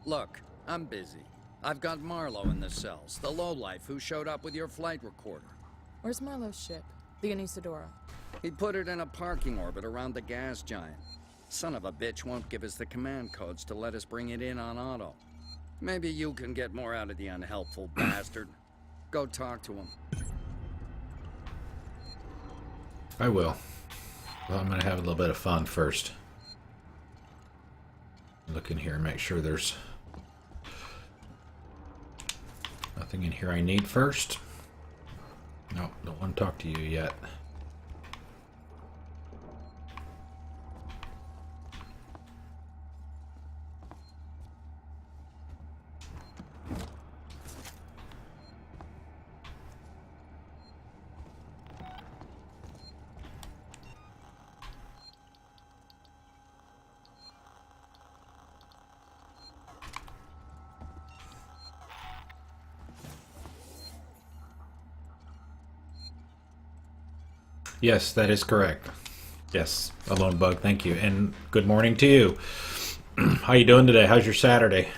Look, I'm busy. I've got Marlowe in the cells, the lowlife who showed up with your flight recorder. Where's Marlowe's ship? The Anisadora. He put it in a parking orbit around the gas giant. Son of a bitch won't give us the command codes to let us bring it in on auto. Maybe you can get more out of the unhelpful bastard. Go talk to him. I will. Well, I'm gonna have a little bit of fun first. Look in here and make sure there's nothing in here I need first. No, don't want to talk to you yet. Yes, that is correct. Yes, Alone Bug, thank you. And good morning to you. How you doing today? How's your Saturday?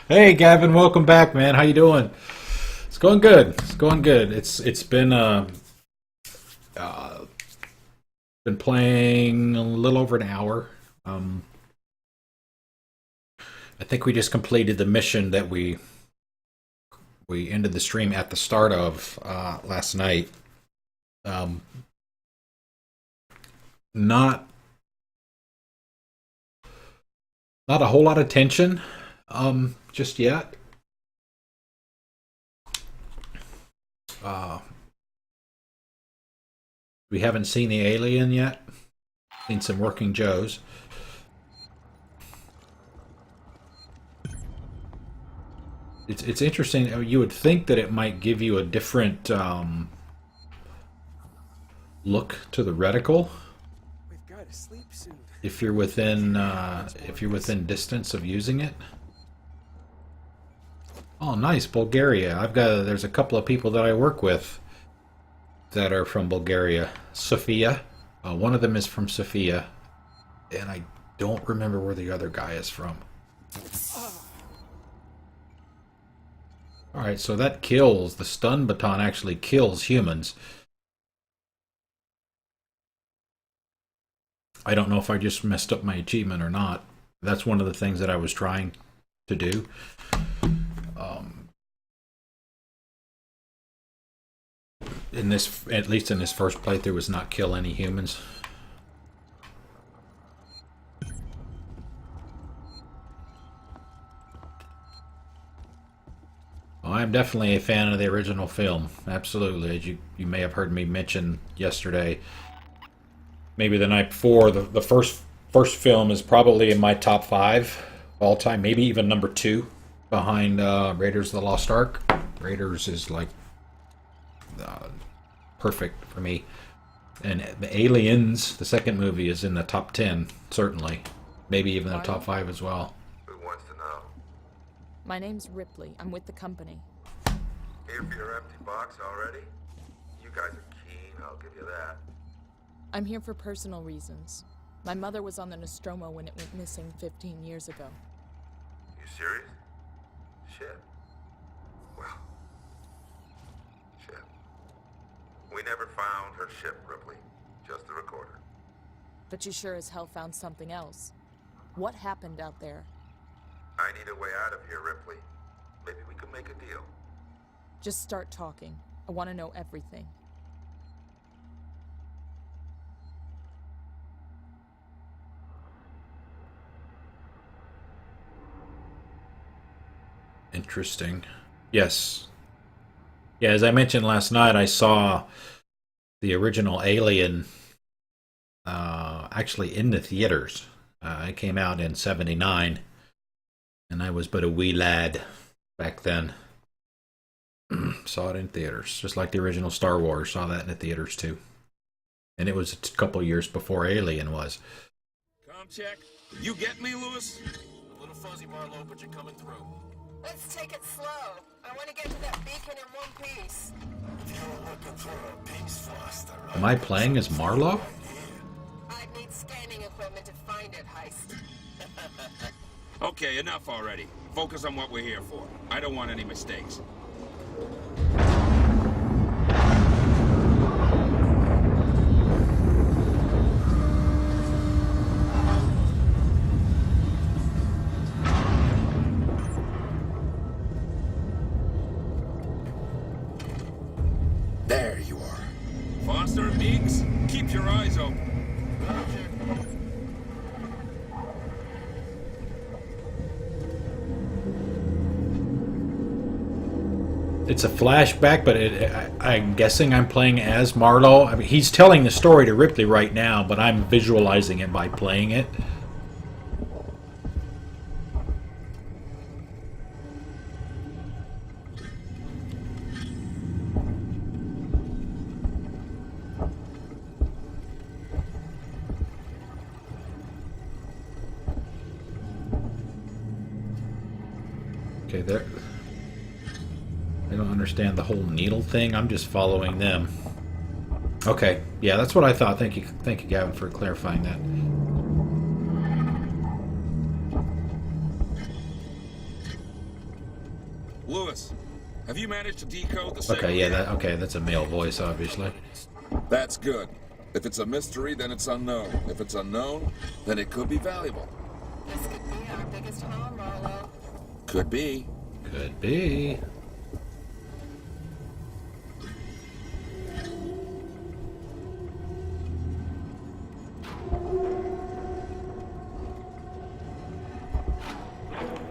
Hey Gavin, welcome back, man. How you doing? It's going good. It's going good. It's been been playing a little over an hour. I think we just completed the mission that we ended the stream at the start of last night. Not a whole lot of tension just yet. We haven't seen the alien yet. Seen some working Joes. It's interesting. You would think that it might give you a different look to the reticle We've got to sleep soon. if you're within distance of using it. Oh, nice, Bulgaria. There's a couple of people that I work with that are from Bulgaria. Sofia. One of them is from Sofia, and I don't remember where the other guy is from. Alright, so that kills. The stun baton actually kills humans. I don't know if I just messed up my achievement or not. That's one of the things that I was trying to do. At least in this first playthrough, was not kill any humans. Well, I'm definitely a fan of the original film. Absolutely. As you may have heard me mention yesterday, maybe the night before, the first film is probably in my top 5 all time, maybe even number 2 behind Raiders of the Lost Ark. Raiders is like perfect for me. And the Aliens, the second movie, is in the top 10, certainly. Maybe even the top 5 as well. Who wants to know? My name's Ripley. I'm with the company. Here for your empty box already? You guys are keen, I'll give you that. I'm here for personal reasons. My mother was on the Nostromo when it went missing 15 years ago. You serious? Shit. Well. Shit. We never found her ship, Ripley. Just the recorder. But you sure as hell found something else. What happened out there? I need a way out of here, Ripley. Maybe we can make a deal. Just start talking. I want to know everything. Interesting. Yes. Yeah, as I mentioned last night, I saw the original Alien actually in the theaters. It came out in '79, and I was but a wee lad back then. Saw it in theaters, just like the original Star Wars. Saw that in the theaters too, and it was a couple years before Alien was. Com check. You get me, Lewis? A little fuzzy, Marlowe, but you're coming through. Let's take it slow. I want to get to that beacon in one piece. If you're looking for a piece, Foster, Am I playing as Marlowe? I'd need scanning equipment to find it, Heist. Okay, enough already. Focus on what we're here for. I don't want any mistakes. There you are. Foster, Meeks, keep your eyes open. It's a flashback, but I'm guessing I'm playing as Marlowe. I mean, he's telling the story to Ripley right now, but I'm visualizing it by playing it. Okay, there. I don't understand the whole needle thing. I'm just following them. Okay, yeah, that's what I thought. Thank you, Gavin, for clarifying that. Lewis, have you managed to decode the signal? Okay, yeah, that's a male voice, obviously. That's good. If it's a mystery, then it's unknown. If it's unknown, then it could be valuable. This could be our biggest haul, Marlowe. Could be. Could be.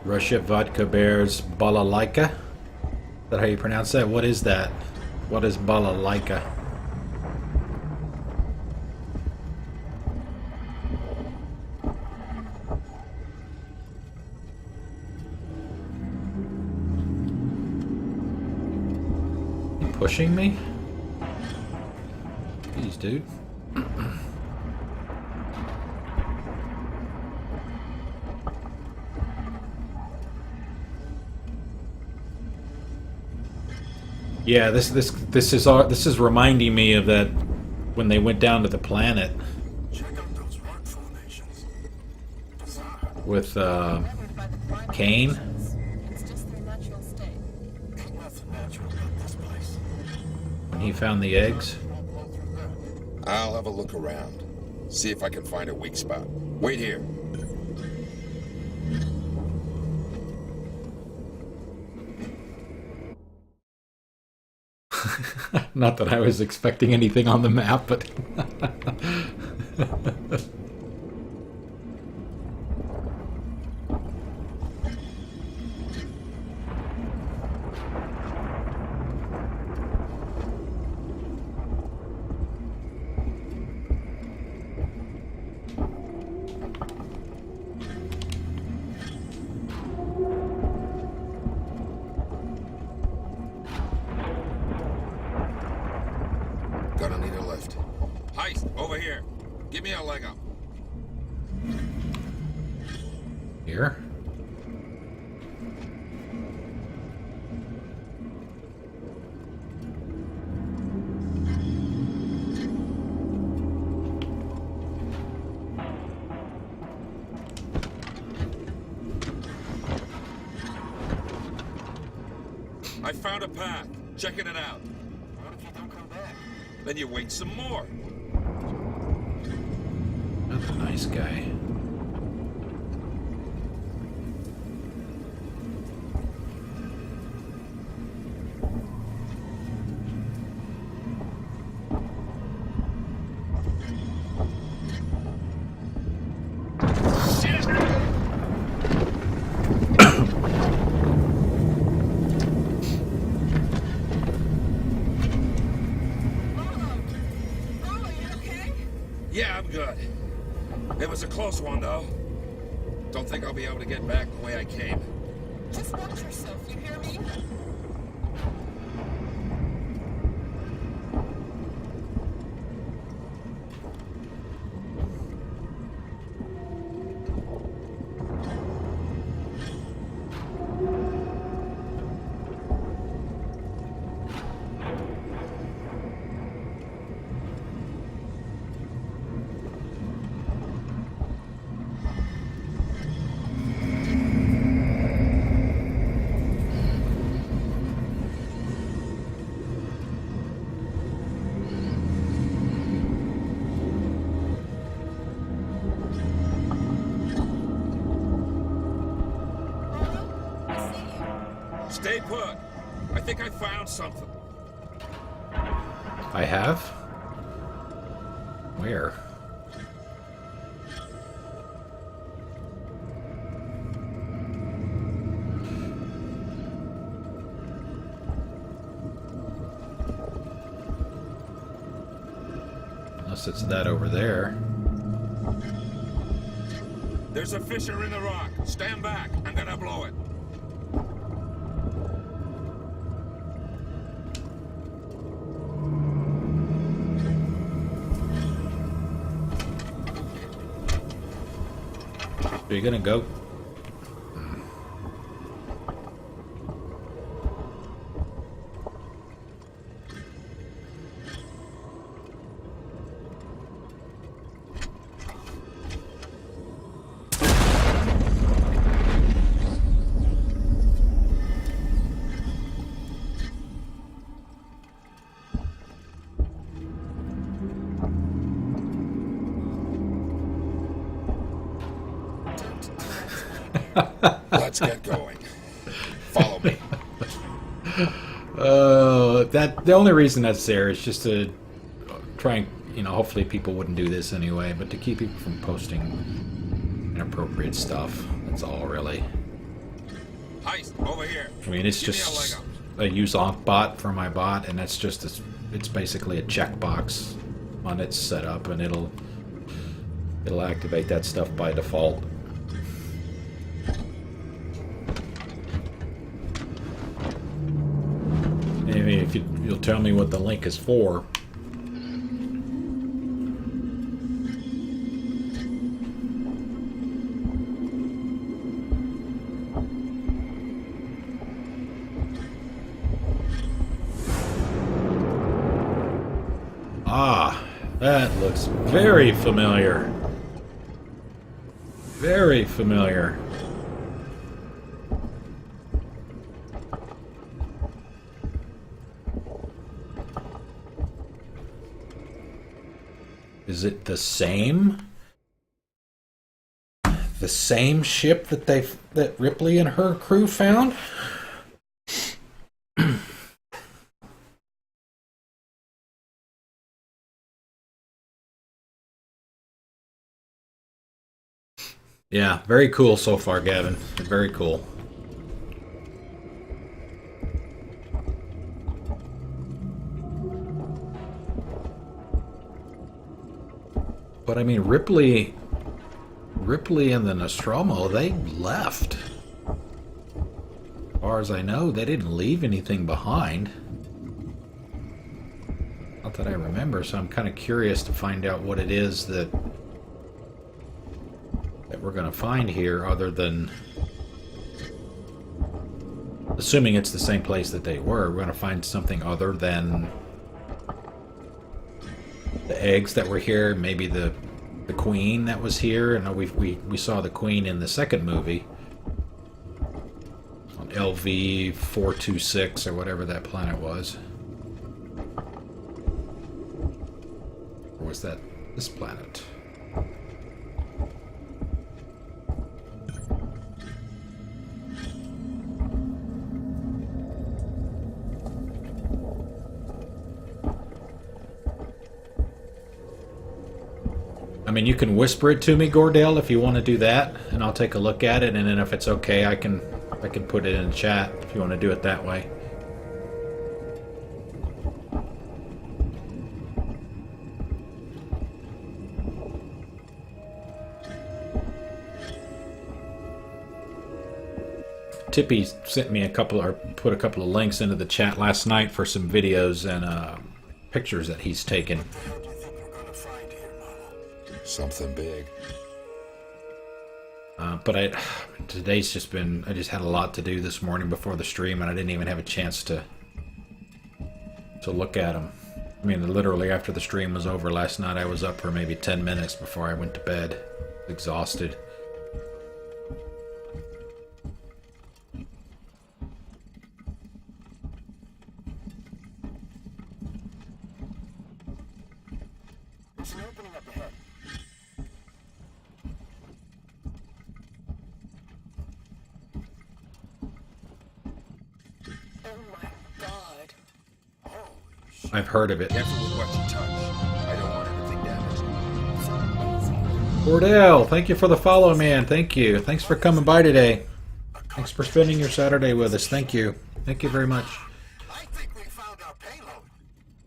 Russia vodka bears balalaika. Is that how you pronounce that? What is that? What is balalaika? pushing me? Jeez, dude. Yeah, this is reminding me of that when they went down to the planet with Kane. He found the eggs. I'll have a look around. See if I can find a weak spot. Wait here. Not that I was expecting anything on the map, but... Gonna need a lift. Heist, over here. Give me a leg up. Here? I found a path. Checking it out. What if you don't come back? Then you wait some more. That's a nice guy. Yeah, I'm good. It was a close one, though. Don't think I'll be able to get back the way I came. Just watch yourself, you hear me? Stay put. I think I found something. I have? Where? Unless it's that over there. There's a fissure in the rock. Stand back. I'm gonna blow it. Are you gonna go? Let's get going. Follow me. The only reason that's there is just to try and, hopefully people wouldn't do this anyway, but to keep people from posting inappropriate stuff. That's all, really. Heist, over here. I mean, it's just a use auth bot for my bot, and that's just it's basically a checkbox on its setup, and it'll activate that stuff by default. Maybe if you'll tell me what the link is for. Ah, that looks very familiar. Very familiar. Is it the same? The same ship that Ripley and her crew found? Yeah, very cool so far, Gavin. Very cool. But I mean, Ripley and the Nostromo, they left. As far as I know, they didn't leave anything behind. Not that I remember, so I'm kind of curious to find out what it is that we're going to find here, other than assuming it's the same place that they were. We're going to find something other than the eggs that were here, maybe the queen that was here. I know we saw the queen in the second movie on LV 426 or whatever that planet was. Or was that this planet? I mean, you can whisper it to me, Gordell, if you want to do that, and I'll take a look at it, and then if it's okay, I can put it in the chat if you want to do it that way. Tippy sent me put a couple of links into the chat last night for some videos and pictures that he's taken. Something big. But today's just been, I just had a lot to do this morning before the stream, and I didn't even have a chance to look at them. I mean, literally after the stream was over last night, I was up for maybe 10 minutes before I went to bed, exhausted. There's an opening up ahead. I've heard of it. Careful with what you touch. I don't want anything damaged. Cordell, thank you for the follow, man. Thank you. Thanks for coming by today. Thanks for spending your Saturday with us. Thank you. Thank you very much. I think we found our payload.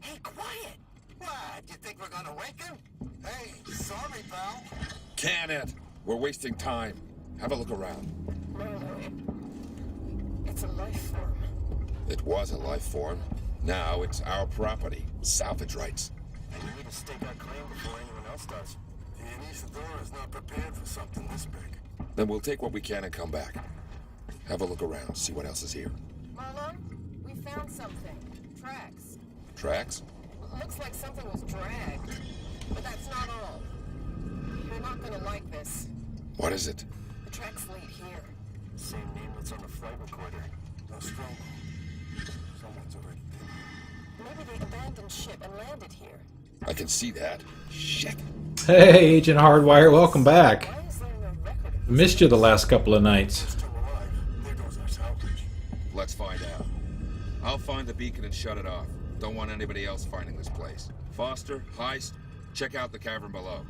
Hey, quiet. What? You think we're gonna wake him? Hey, sorry, pal. Can it? We're wasting time. Have a look around. It's a life form. It was a life form. Now it's our property. Salvage rights. And you need to stake our claim before anyone else does. The Anesidora is not prepared for something this big. Then we'll take what we can and come back. Have a look around, see what else is here. Marlon, we found something. Tracks. Tracks? Looks like something was dragged. But that's not all. You're not gonna like this. What is it? The tracks lead here. Same name that's on the flight recorder. Nostromo. Someone's already been here. Maybe they abandoned ship and landed here. I can see that. Shit. Hey, Agent Hardwire, welcome back. Missed you the last couple of nights. Let's find out. I'll find the beacon and shut it off. Don't want anybody else finding this place. Foster, Heist, check out the cavern below.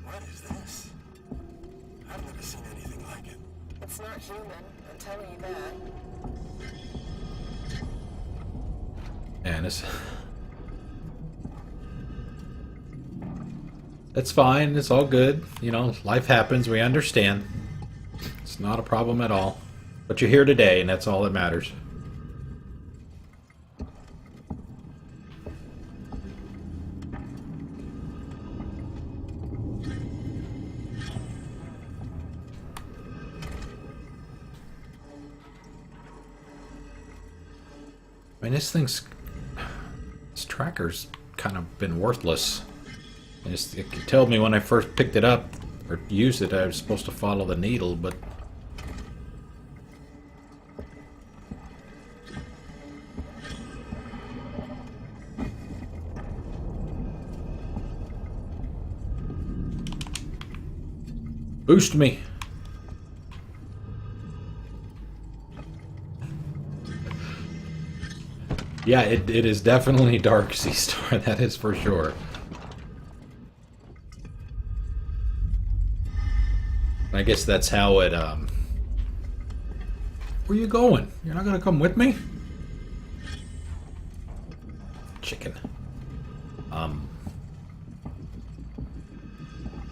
What is this? I've never seen anything like it. It's not human, I'm telling you that. And It's fine. It's all good. You know, life happens. We understand. It's not a problem at all. But you're here today, and that's all that matters. I mean, this tracker's kind of been worthless. It told me when I first picked it up, or used it, I was supposed to follow the needle, but... Boost me! Yeah, it is definitely dark, Sea-Star, that is for sure. I guess that's how it, Where you going? You're not gonna come with me? Chicken.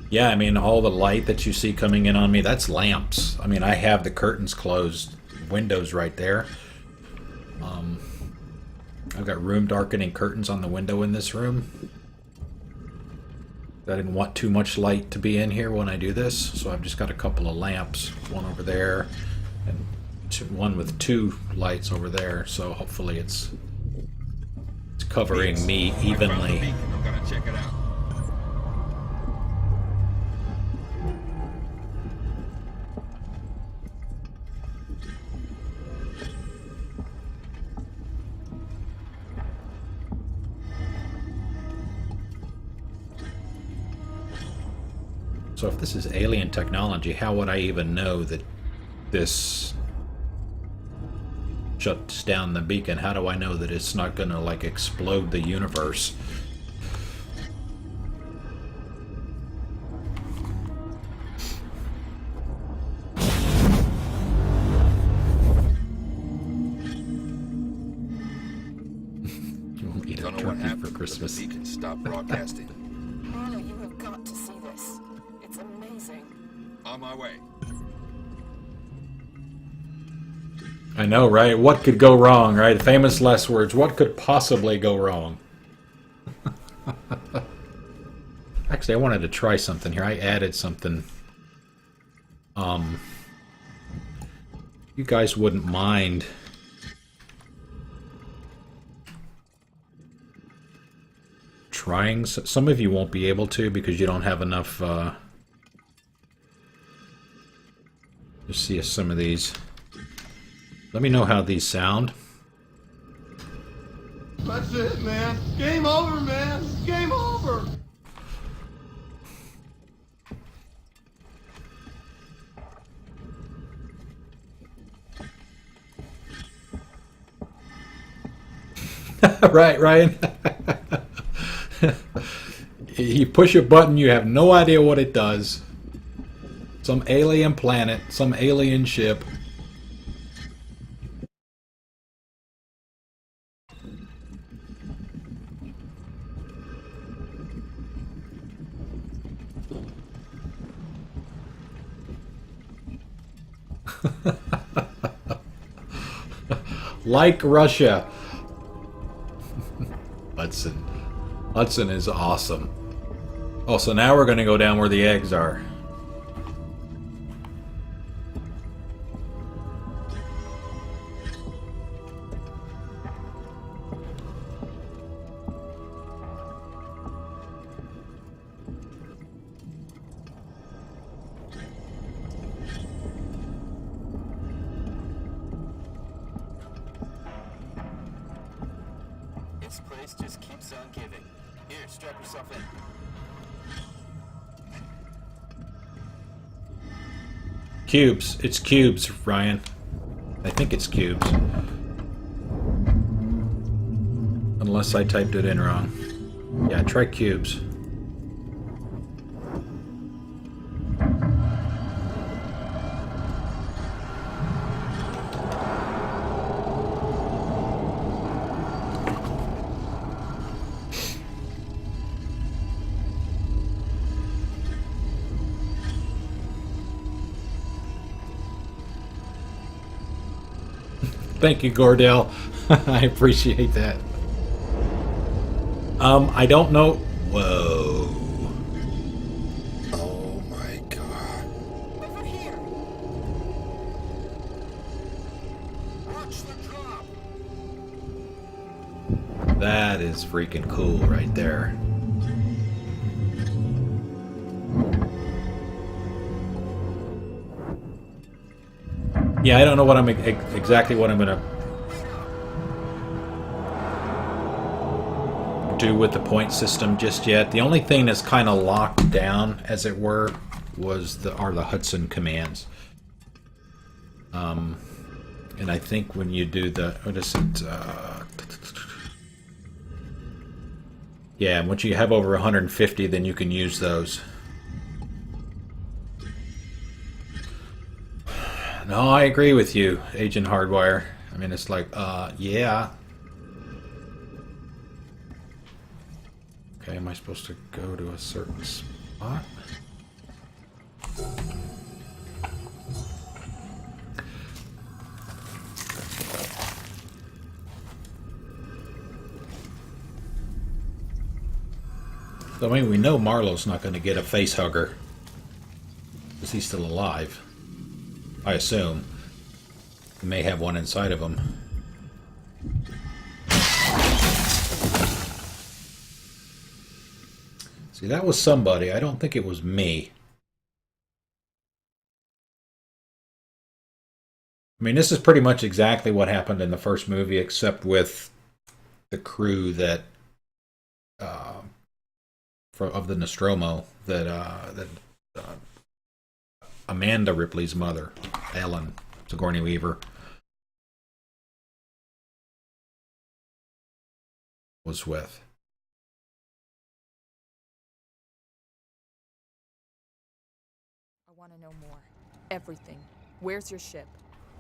Yeah, I mean, all the light that you see coming in on me, that's lamps. I mean, I have the curtains closed, windows right there. I've got room darkening curtains on the window in this room. I didn't want too much light to be in here when I do this, so I've just got a couple of lamps, one over there, and one with two lights over there, so hopefully it's covering me evenly. I'm gonna check it out. So if this is alien technology, how would I even know that this shuts down the beacon? How do I know that it's not gonna, like, explode the universe? You'll eat a turkey for Christmas. The beacon stopped broadcasting. Marley, you have got to see this. It's amazing. On my way. I know, right? What could go wrong, right? Famous last words. What could possibly go wrong? Actually, I wanted to try something here. I added something. You guys wouldn't mind trying. Some of you won't be able to because you don't have enough. Just see some of these. Let me know how these sound. That's it, man. Game over, man. Game over. Right, Ryan. You push a button, you have no idea what it does. Some alien planet, some alien ship. Like Russia. Hudson. Hudson is awesome. Oh, so now we're going to go down where the eggs are. This place just keeps on giving. Here, strap yourself in. Cubes. It's cubes, Ryan. I think it's cubes. Unless I typed it in wrong. Yeah, try cubes. Thank you, Gordell. I appreciate that. I don't know. Whoa. Oh my god. Over here. Watch the drop. That is freaking cool right there. Yeah, I don't know what I'm exactly what I'm gonna do with the point system just yet. The only thing that's kind of locked down, as it were, are the Hudson commands. And I think when you do the what is it? Yeah, once you have over 150, then you can use those. No, I agree with you, Agent Hardwire. I mean, it's like, yeah. Okay, am I supposed to go to a certain spot? So, I mean, we know Marlowe's not going to get a face hugger. Because he's still alive. I assume. He may have one inside of him. See, that was somebody. I don't think it was me. I mean, this is pretty much exactly what happened in the first movie, except with the crew that of the Nostromo that Amanda Ripley's mother, Ellen Sigourney Weaver, was with. I want to know more. Everything. Where's your ship?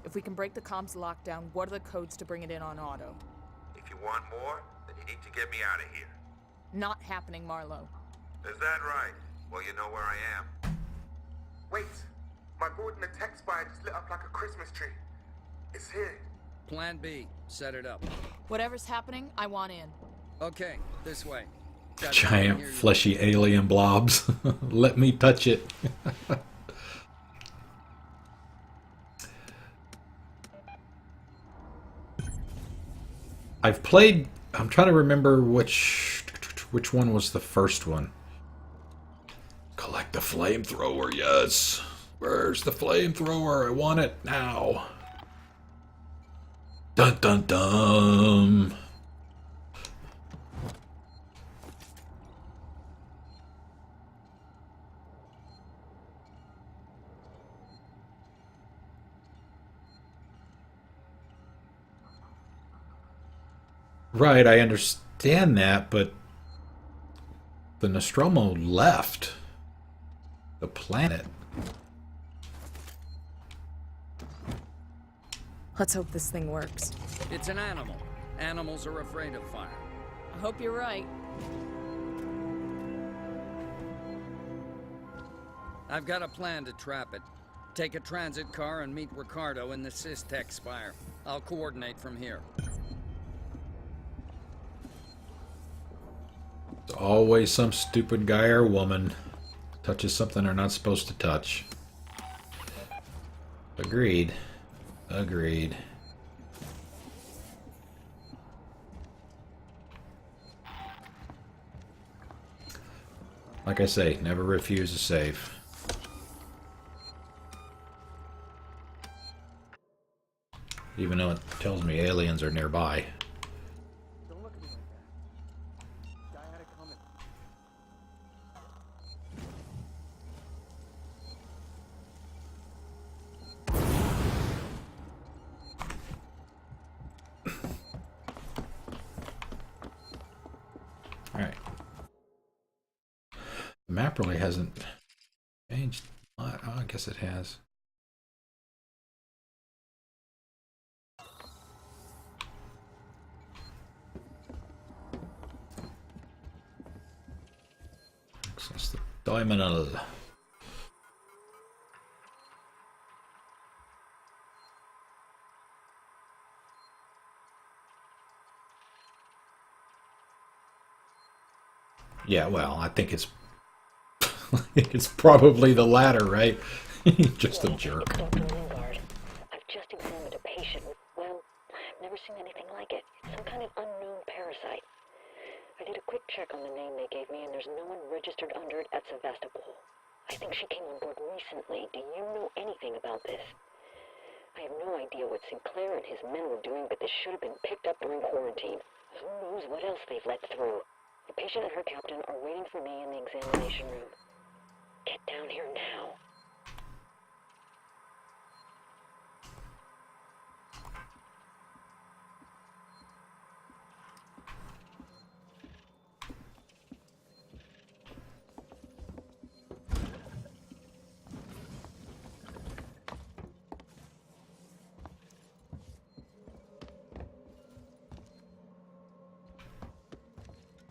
If we can break the comms lockdown, what are the codes to bring it in on auto? If you want more, then you need to get me out of here. Not happening, Marlowe. Is that right? Well, you know where I am. Wait. My board in the tech spire just lit up like a Christmas tree. It's here. Plan B. Set it up. Whatever's happening, I want in. Okay, this way. Giant fleshy alien blobs. Let me touch it. I've played. I'm trying to remember which one was the first one. Collect the flamethrower, yes. Where's the flamethrower? I want it now. Dun dun dun. Right, I understand that, but the Nostromo left the planet. Let's hope this thing works. It's an animal. Animals are afraid of fire. I hope you're right. I've got a plan to trap it. Take a transit car and meet Ricardo in the Systech spire. I'll coordinate from here. It's always some stupid guy or woman touches something they're not supposed to touch. Agreed. Agreed. Like I say, never refuse a save. Even though it tells me aliens are nearby. Don't look at me like that. Guy had it coming. Alright. The map really hasn't changed a lot. Oh, I guess it has. Access the terminal. Yeah, well, I think it's it's probably the latter, right? Just a jerk. I've just examined a patient with, well, I've never seen anything like it. Some kind of unknown parasite. I did a quick check on the name they gave me, and there's no one registered under it at Sevastopol. I think she came on board recently. Do you know anything about this? I have no idea what Sinclair and his men were doing, but this should have been picked up during quarantine. Who knows what else they've let through? The patient and her captain are waiting for me in the examination room. Get down here now.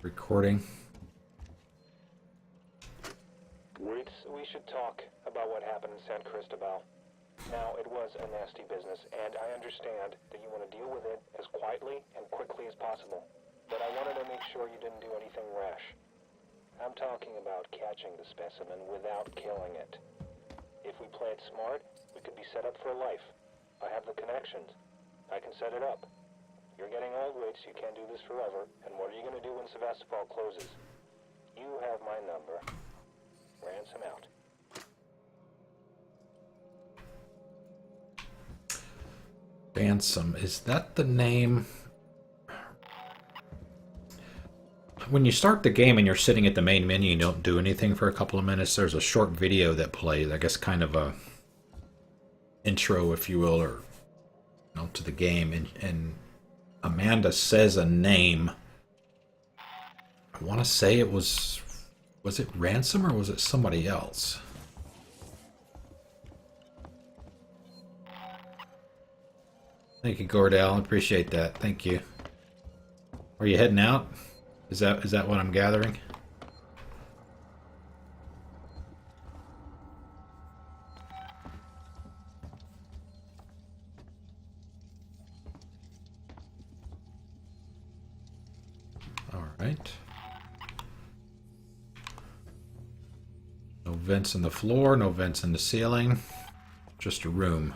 Recording. We should talk about what happened in San Cristobal. Now, it was a nasty business, and I understand that you want to deal with it as quietly and quickly as possible. But I wanted to make sure you didn't do anything rash. I'm talking about catching the specimen without killing it. If we play it smart, we could be set up for life. I have the connections. I can set it up. You're getting old, Waits. You can't do this forever. And what are you going to do when Sevastopol closes? You have my number. Ransom out. Ransom, is that the name? When you start the game and you're sitting at the main menu, you don't do anything for a couple of minutes. There's a short video that plays, I guess kind of a intro, if you will, or to the game, and Amanda says a name. I want to say it was it Ransom or was it somebody else? Thank you, Gordell. I appreciate that. Thank you. Are you heading out? Is that what I'm gathering? All right. No vents in the floor, no vents in the ceiling. Just a room.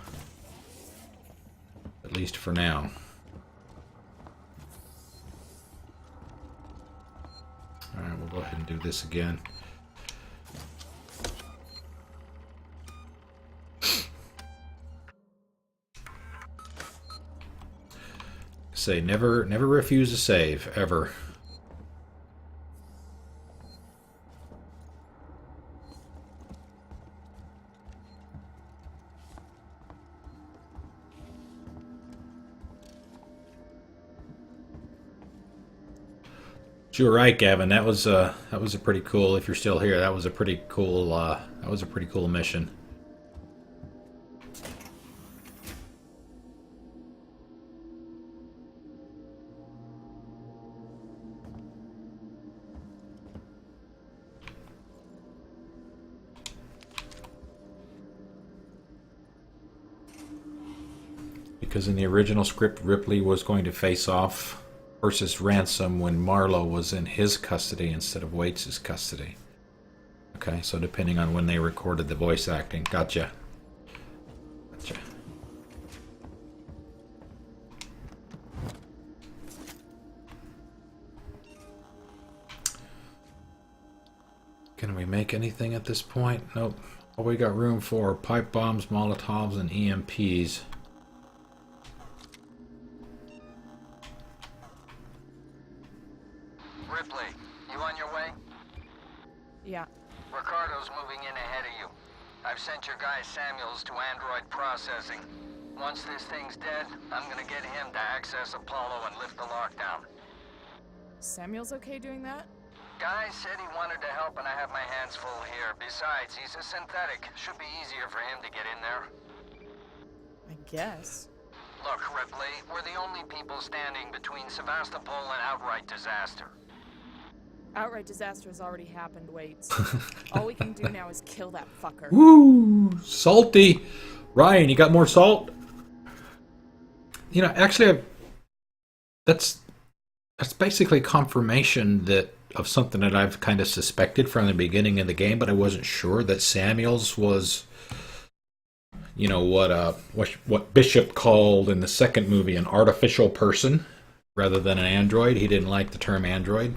At least for now. Alright, we'll go ahead and do this again. Say never refuse a save, ever. You're right, Gavin. That was a pretty cool. If you're still here, that was a pretty cool mission. Because in the original script, Ripley was going to face off versus Ransom when Marlowe was in his custody instead of Waits' custody. Okay, so depending on when they recorded the voice acting. Gotcha. Gotcha. Can we make anything at this point? Nope. All we got room for are pipe bombs, Molotovs, and EMPs. Ripley, you on your way? Yeah. Ricardo's moving in ahead of you. I've sent your guy Samuels to android processing. Once this thing's dead, I'm gonna get him to access Apollo and lift the lockdown. Samuel's okay doing that? Guy said he wanted to help and I have my hands full here. Besides, he's a synthetic. Should be easier for him to get in there. I guess. Look, Ripley, we're the only people standing between Sevastopol and outright disaster. Outright disaster has already happened, Waits. All we can do now is kill that fucker. Woo! Salty! Ryan, you got more salt? You know, actually, that's basically confirmation that of something that I've kind of suspected from the beginning of the game, but I wasn't sure that Samuels was, you know, what Bishop called in the second movie an artificial person rather than an android. He didn't like the term android.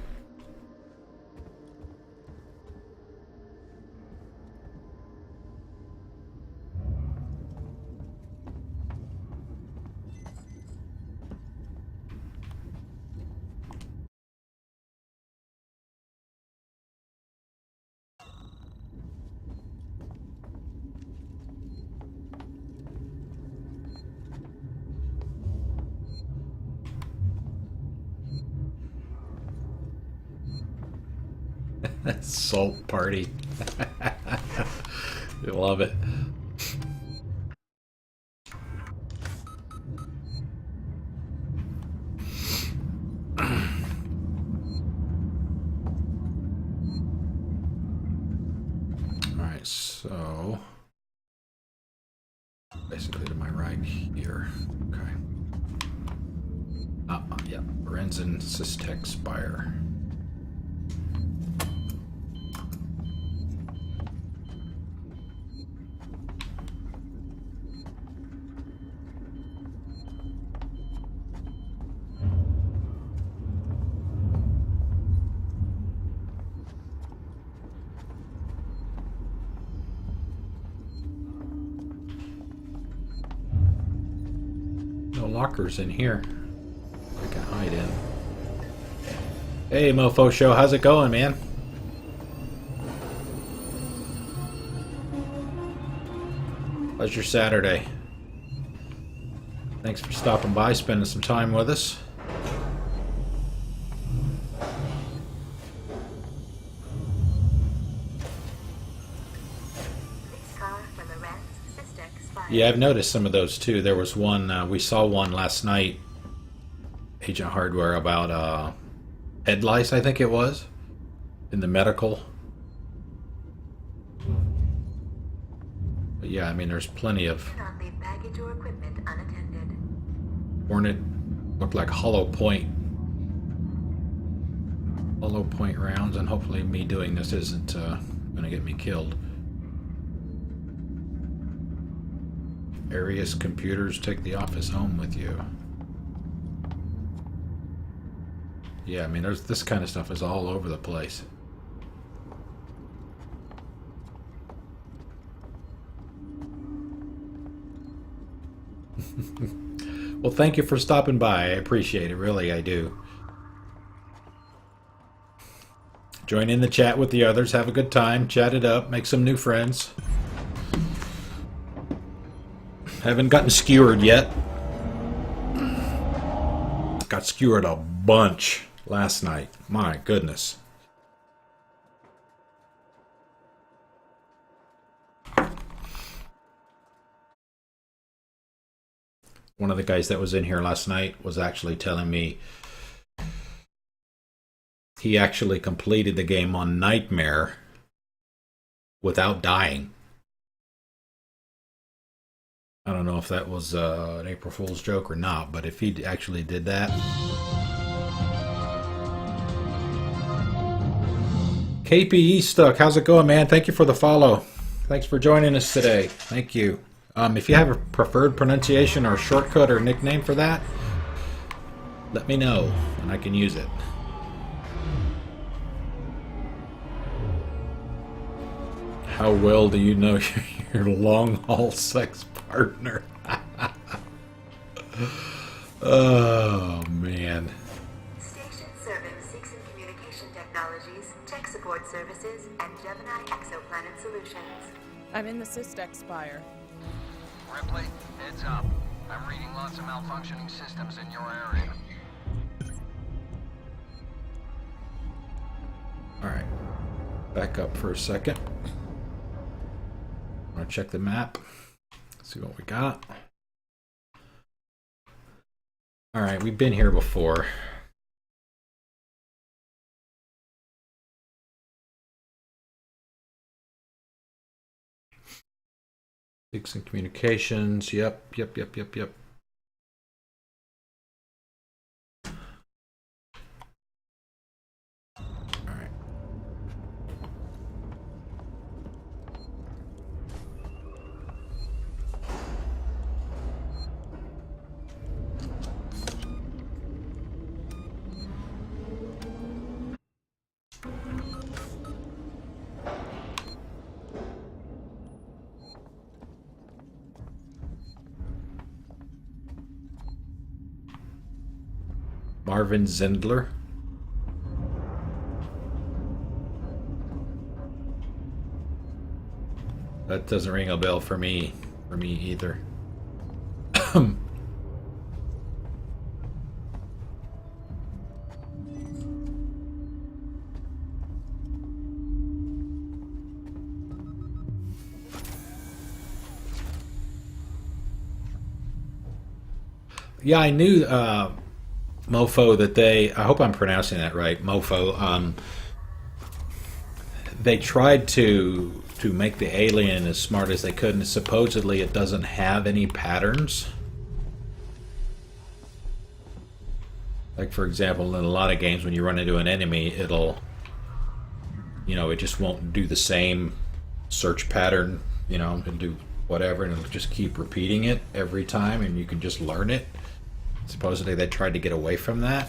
Salt party. I love it. Alright, so basically to my right here. Okay. Yeah. Renzen Systech Spire. No lockers in here I can hide in. Hey, Mofo Show, how's it going, man? How's your Saturday? Thanks for stopping by, spending some time with us. Yeah, I've noticed some of those too. There was one, we saw one last night, Agent Hardware, about head lice, I think it was, in the medical. But yeah, I mean, there's plenty of Hornet, looked like hollow point rounds, and hopefully me doing this isn't going to get me killed. Various computers, take the office home with you. Yeah, I mean, there's this kind of stuff is all over the place. Well, thank you for stopping by. I appreciate it, really, I do. Join in the chat with the others, have a good time, chat it up, make some new friends. Haven't gotten skewered yet. Got skewered a bunch last night. My goodness. One of the guys that was in here last night was actually telling me he actually completed the game on Nightmare without dying. I don't know if that was an April Fool's joke or not, but if he actually did that. KPE Stuck, how's it going, man? Thank you for the follow. Thanks for joining us today. Thank you. If you have a preferred pronunciation or shortcut or nickname for that, let me know and I can use it. How well do you know your long-haul sex partner? Oh, man. Station serving Seegson Communication Technologies, Tech Support Services, and Gemini Exoplanet Solutions. I'm in the Systech Spire. Ripley, heads up. I'm reading lots of malfunctioning systems in your area. Alright. Back up for a second. I'm going to check the map. See what we got. Alright, we've been here before. Seegson Communications, yep. Marvin Zindler. That doesn't ring a bell for me either. Yeah, I knew Mofo that I hope I'm pronouncing that right, Mofo. They tried to make the alien as smart as they could, and supposedly it doesn't have any patterns. Like, for example, in a lot of games, when you run into an enemy, it'll, it just won't do the same search pattern, and do whatever, and it'll just keep repeating it every time, and you can just learn it. Supposedly they tried to get away from that.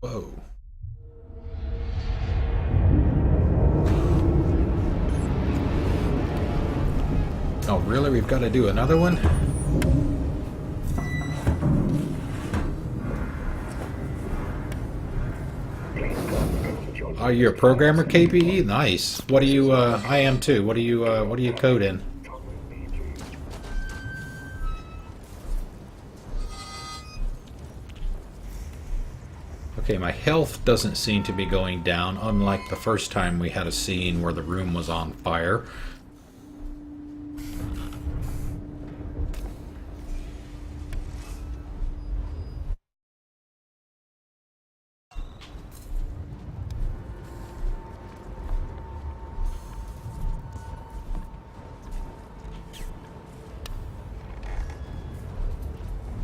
Whoa. Oh, really? We've got to do another one? Oh, you're a programmer, KPE? Nice. What do you, I am too. What do you code in? Okay, my health doesn't seem to be going down, unlike the first time we had a scene where the room was on fire.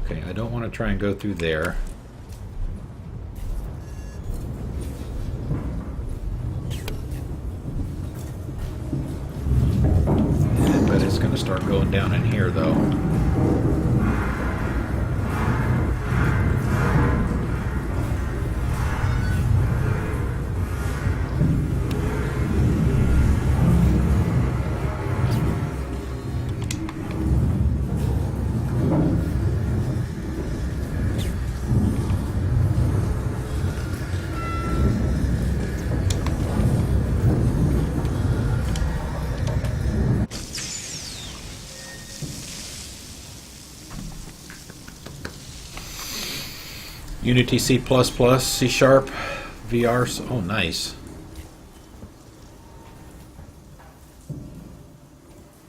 Okay, I don't want to try and go through there. But it's going to start going down in here, though. Unity C++, C Sharp, VR. Oh, nice.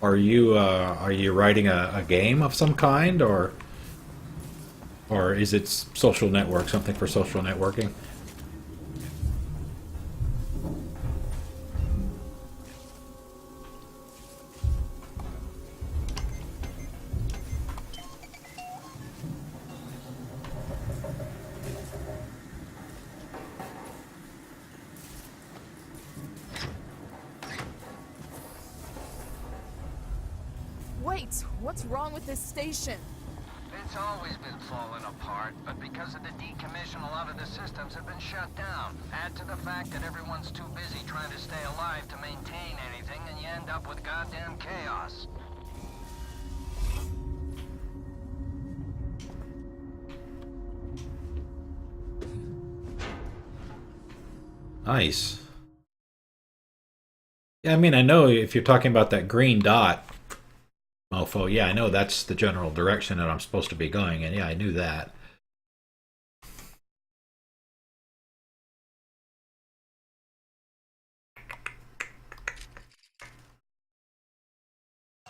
Are you writing a game of some kind, or is it social network, something for social networking? Wait, what's wrong with this station? It's always been falling apart, but because of the decommission, a lot of the systems have been shut down. Add to the fact that everyone's too busy trying to stay alive to maintain anything, and you end up with goddamn chaos. Nice. Yeah, I mean, I know if you're talking about that green dot, Mofo, yeah, I know that's the general direction that I'm supposed to be going in. Yeah, I knew that.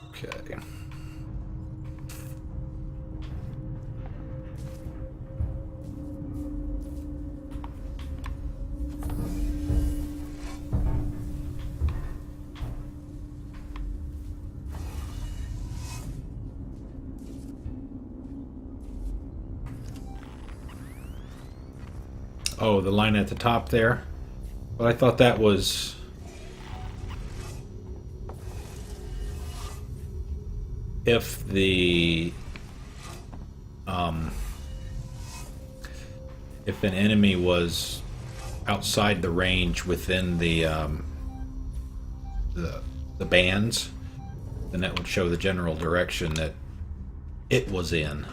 Okay. Oh, the line at the top there? Well, I thought that was... if the... if an enemy was outside the range within the bands, then that would show the general direction that it was in,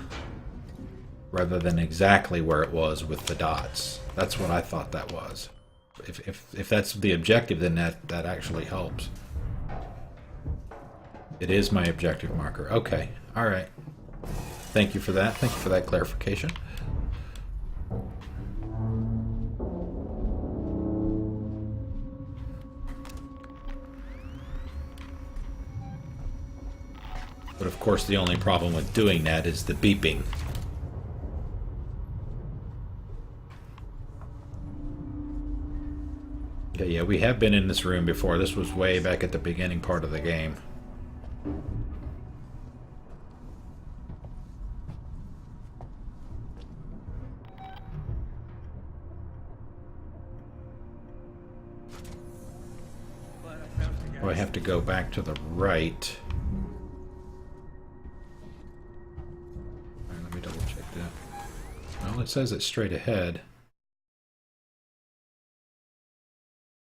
rather than exactly where it was with the dots. That's what I thought that was. If that's the objective, then that actually helps. It is my objective marker. Okay. All right. Thank you for that. Thank you for that clarification. But of course, the only problem with doing that is the beeping. Okay, yeah, we have been in this room before. This was way back at the beginning part of the game. Oh, I have to go back to the right. Alright, let me double check that. Well, it says it's straight ahead.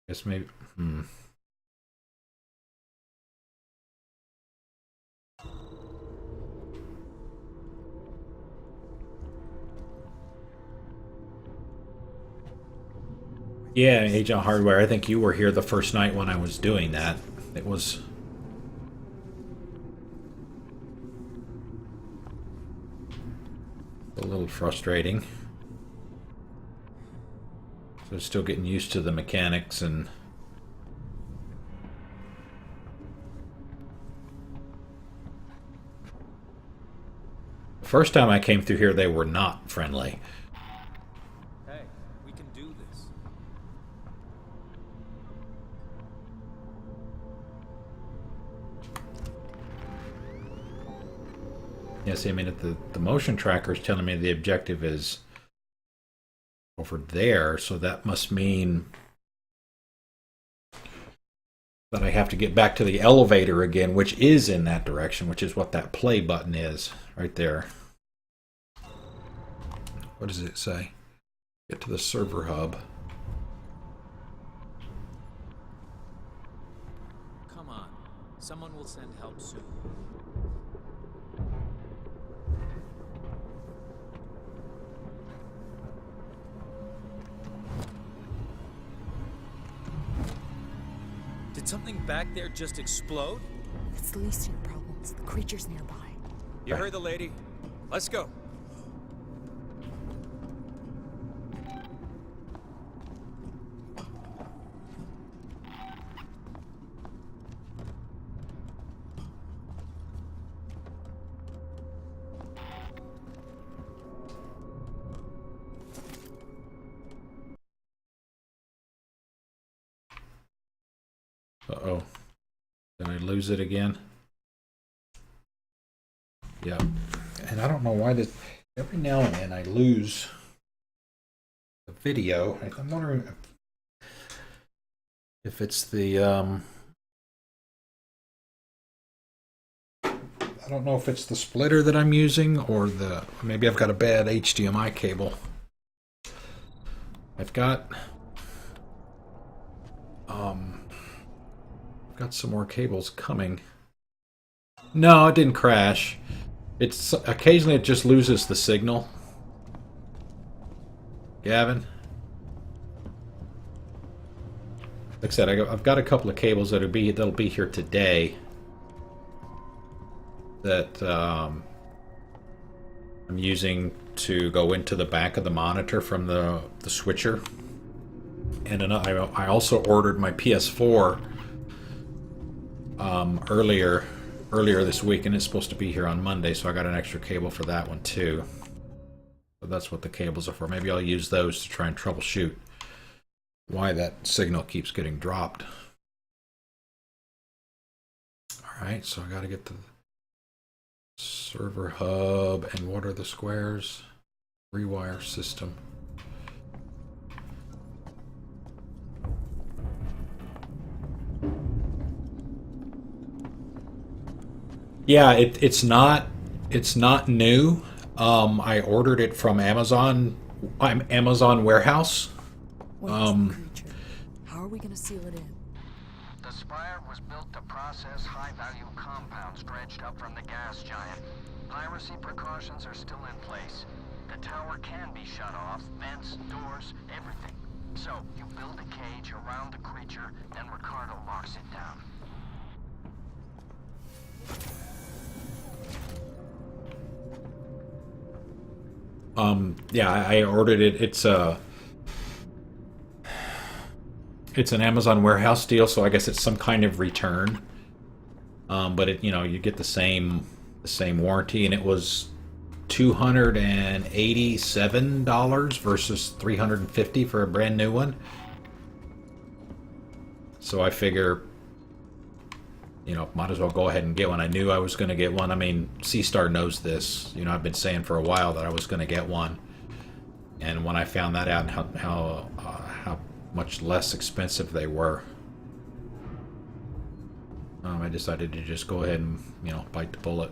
Guess maybe... Yeah, Agent Hardware, I think you were here the first night when I was doing that. It was... a little frustrating. So still getting used to the mechanics and... The first time I came through here, they were not friendly. Hey, we can do this. Yeah, see, I mean, the motion tracker is telling me the objective is over there, so that must mean that I have to get back to the elevator again, which is in that direction, which is what that play button is, right there. What does it say? Get to the server hub. Come on. Someone will send help soon. Did something back there just explode? That's the least of your problems. The creature's nearby. You heard the lady. Let's go. Uh-oh. Did I lose it again? Yeah. And I don't know why this... Every now and then I lose the video. I'm wondering if it's the... I don't know if it's the splitter that I'm using or the... Maybe I've got a bad HDMI cable. I've got some more cables coming. No, it didn't crash. It's occasionally it just loses the signal. Gavin? Like I said, I've got a couple of cables that'll be here today that I'm using to go into the back of the monitor from the switcher. And I also ordered my PS4 earlier this week, and it's supposed to be here on Monday, so I got an extra cable for that one too. So that's what the cables are for. Maybe I'll use those to try and troubleshoot why that signal keeps getting dropped. Alright, so I gotta get the server hub, and what are the squares? Rewire system. Yeah, it's not new. I ordered it from Amazon warehouse. What is the creature? How are we gonna seal it in? The Spire was built to process high-value compounds dredged up from the gas giant. Piracy precautions are still in place. The tower can be shut off, vents, doors, everything. So, you build a cage around the creature, then Ricardo locks it down. Yeah, I ordered it. It's an Amazon warehouse deal, so I guess it's some kind of return. But it, you get the same warranty, and it was $287 versus $350 for a brand new one. So I figure, might as well go ahead and get one. I knew I was going to get one. I mean, C-Star knows this. I've been saying for a while that I was going to get one. And when I found that out, and how much less expensive they were, I decided to just go ahead and, bite the bullet.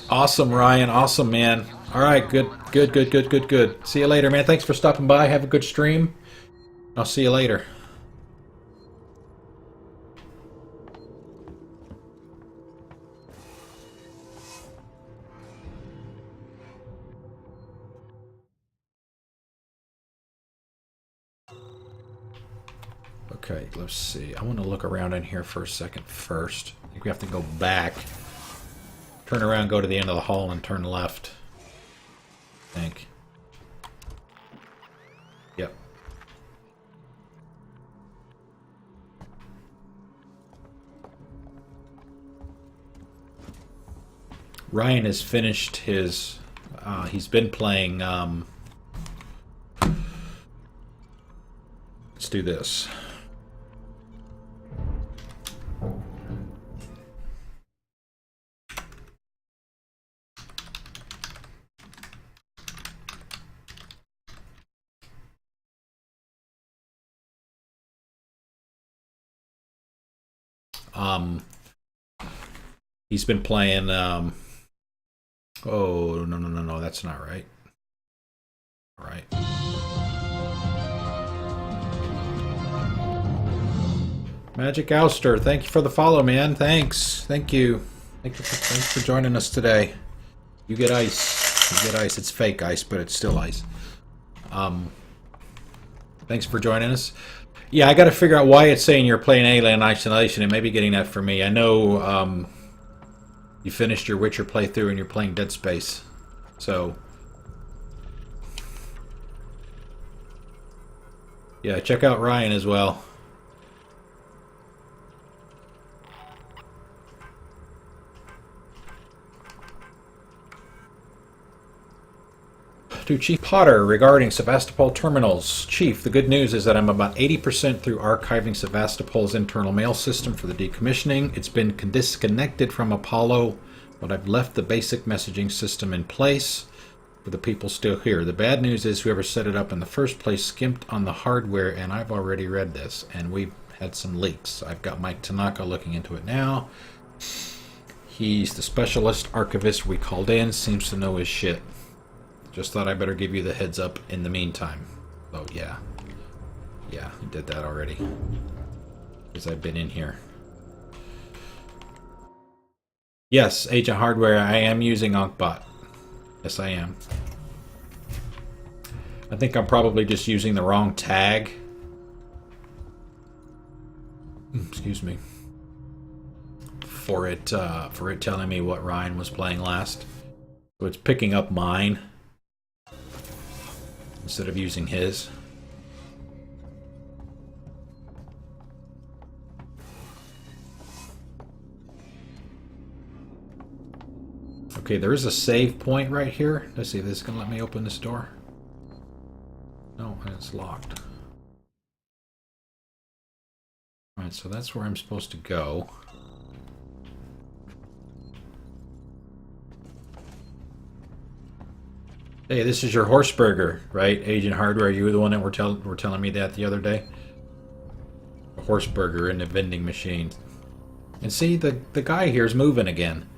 Awesome, Ryan. Awesome, man. All right, good. See you later, man. Thanks for stopping by. Have a good stream. I'll see you later. Okay, let's see. I want to look around in here for a second first. I think we have to go back. Turn around, go to the end of the hall, and turn left. I think. Yep. Ryan has finished his... he's been playing... let's do this. He's been playing, oh, no, that's not right. All right. Magic Ouster, thank you for the follow, man. Thanks. Thank you. Thanks for joining us today. You get ice. You get ice. It's fake ice, but it's still ice. Thanks for joining us. Yeah, I got to figure out why it's saying you're playing Alien Isolation. It may be getting that for me. I know you finished your Witcher playthrough and you're playing Dead Space. So, yeah, check out Ryan as well. To Chief Potter regarding Sevastopol terminals. Chief, the good news is that I'm about 80% through archiving Sevastopol's internal mail system for the decommissioning. It's been disconnected from Apollo, but I've left the basic messaging system in place for the people still here. The bad news is whoever set it up in the first place skimped on the hardware, and I've already read this, and we've had some leaks. I've got Mike Tanaka looking into it now. He's the specialist archivist we called in, seems to know his shit. Just thought I better give you the heads up in the meantime. Oh, yeah. Yeah, he did that already. Because I've been in here. Yes, Agent Hardware, I am using Ankbot. Yes, I am. I think I'm probably just using the wrong tag. Excuse me. For it telling me what Ryan was playing last. So it's picking up mine instead of using his. Okay, there is a save point right here. Let's see if this is going to let me open this door. No, it's locked. Alright, so that's where I'm supposed to go. Hey, this is your horse burger, right? Agent Hardware, you were the one that were telling me that the other day. A horse burger in the vending machine. And see, the guy here is moving again.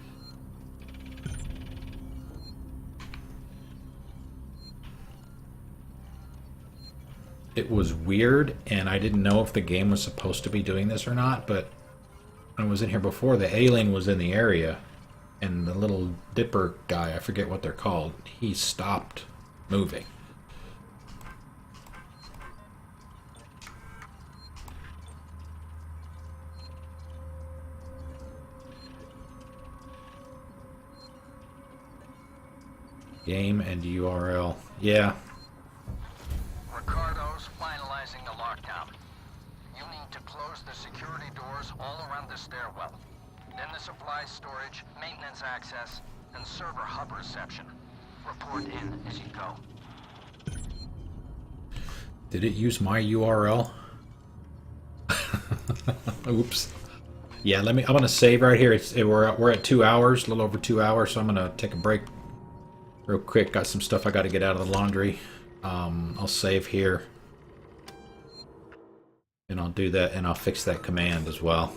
it was weird, and I didn't know if the game was supposed to be doing this or not, but when I was in here before, the alien was in the area, and the little dipper guy, I forget what they're called, he stopped moving. Game and URL. Yeah. Ricardo's finalizing the lockdown. You need to close the security doors all around the stairwell. Then the supply storage, maintenance access, and server hub reception. Report in as you go. Did it use my URL? Oops. Yeah, I'm gonna save right here. We're at 2 hours, a little over 2 hours, so I'm gonna take a break real quick. Got some stuff I got to get out of the laundry. I'll save here, and I'll do that, and I'll fix that command as well.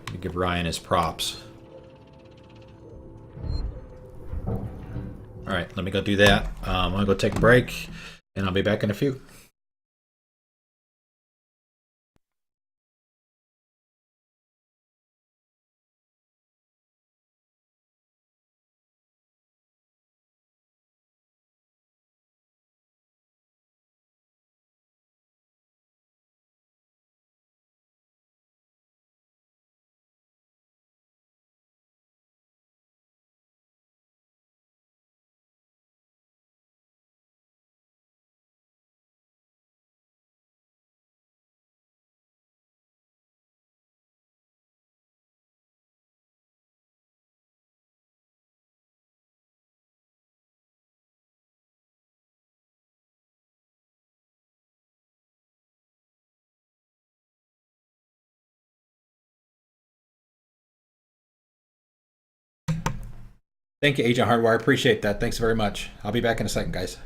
Let me give Ryan his props. All right, let me go do that. I'm gonna go take a break, and I'll be back in a few. Thank you, Agent Hardwire. Appreciate that. Thanks very much. I'll be back in a second, guys.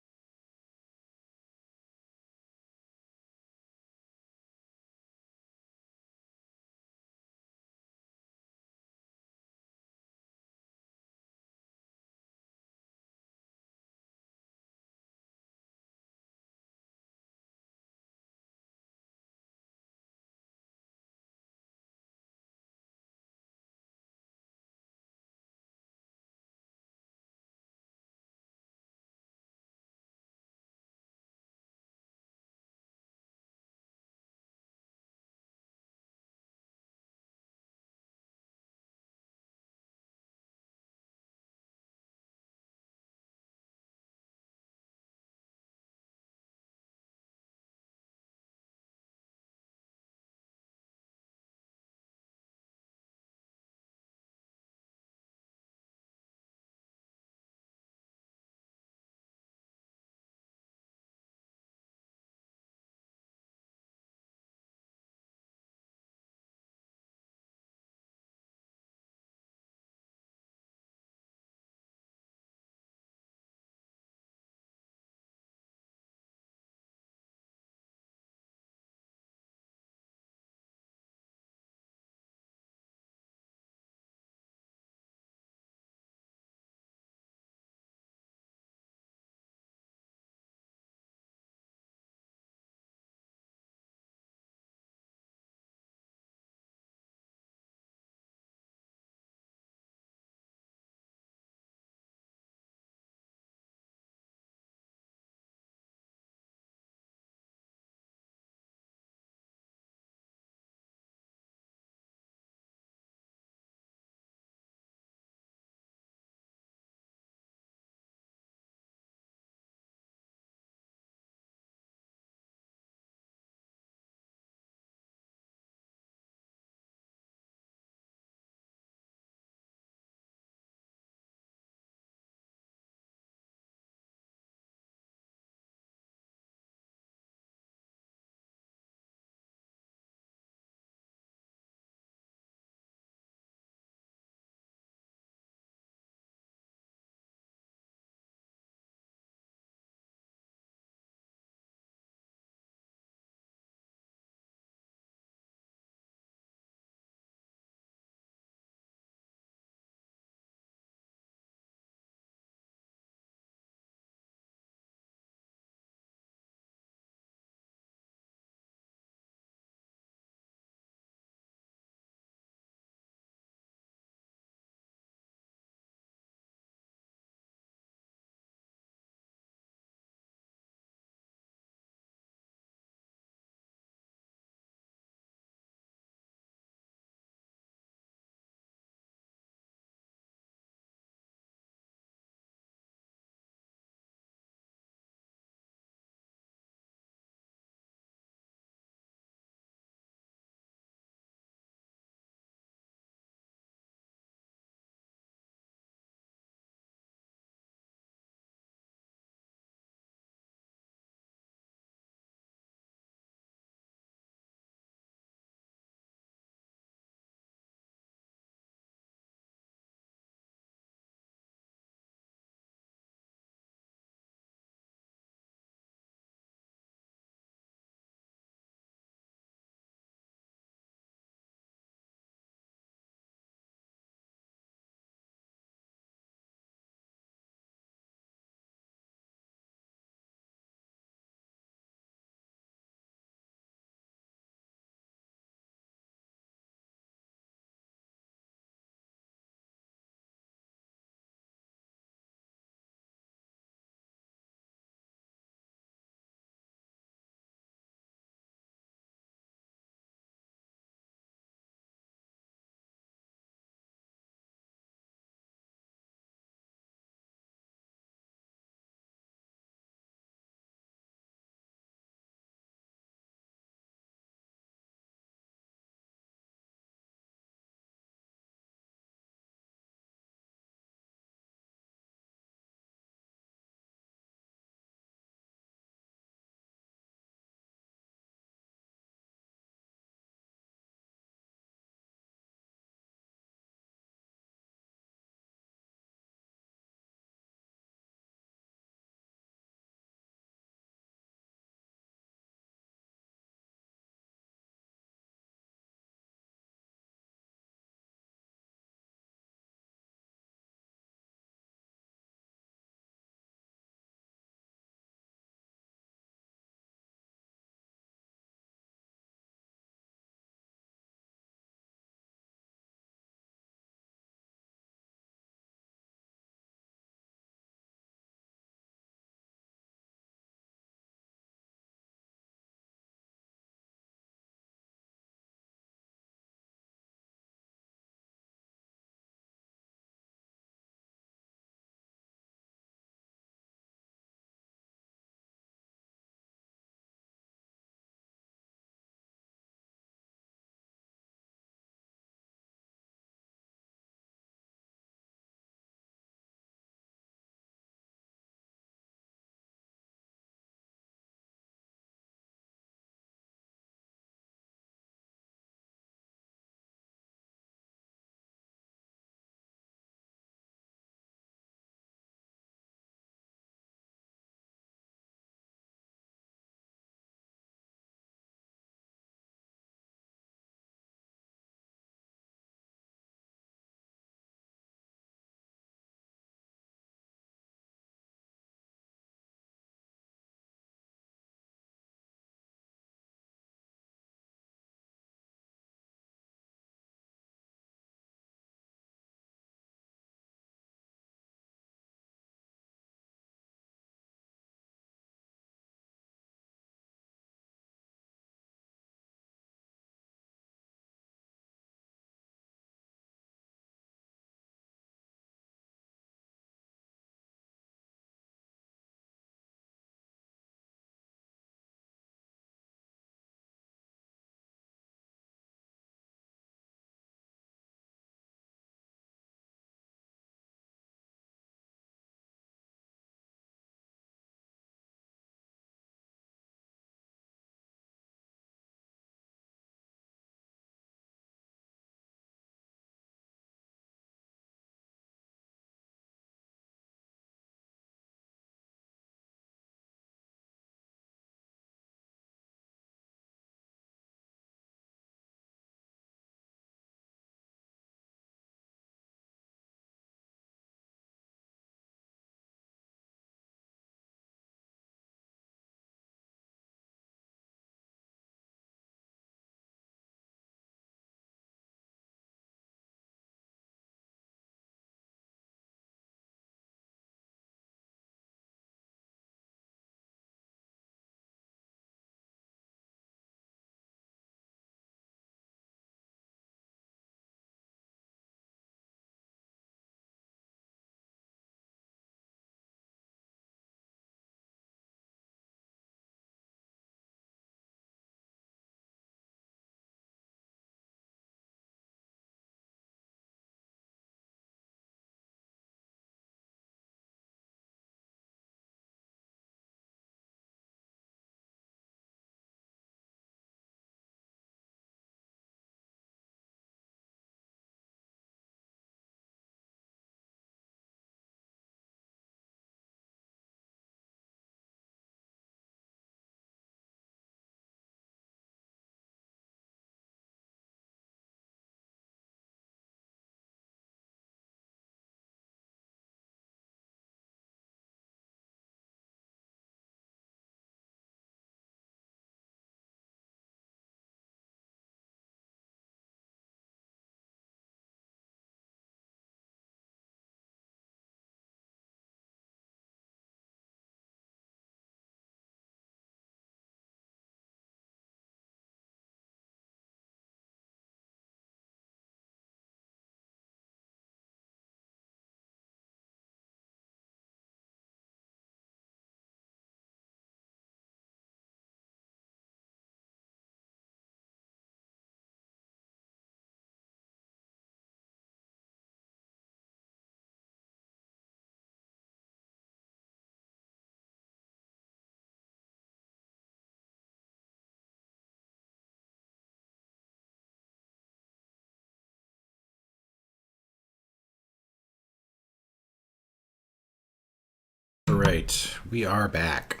Alright, we are back.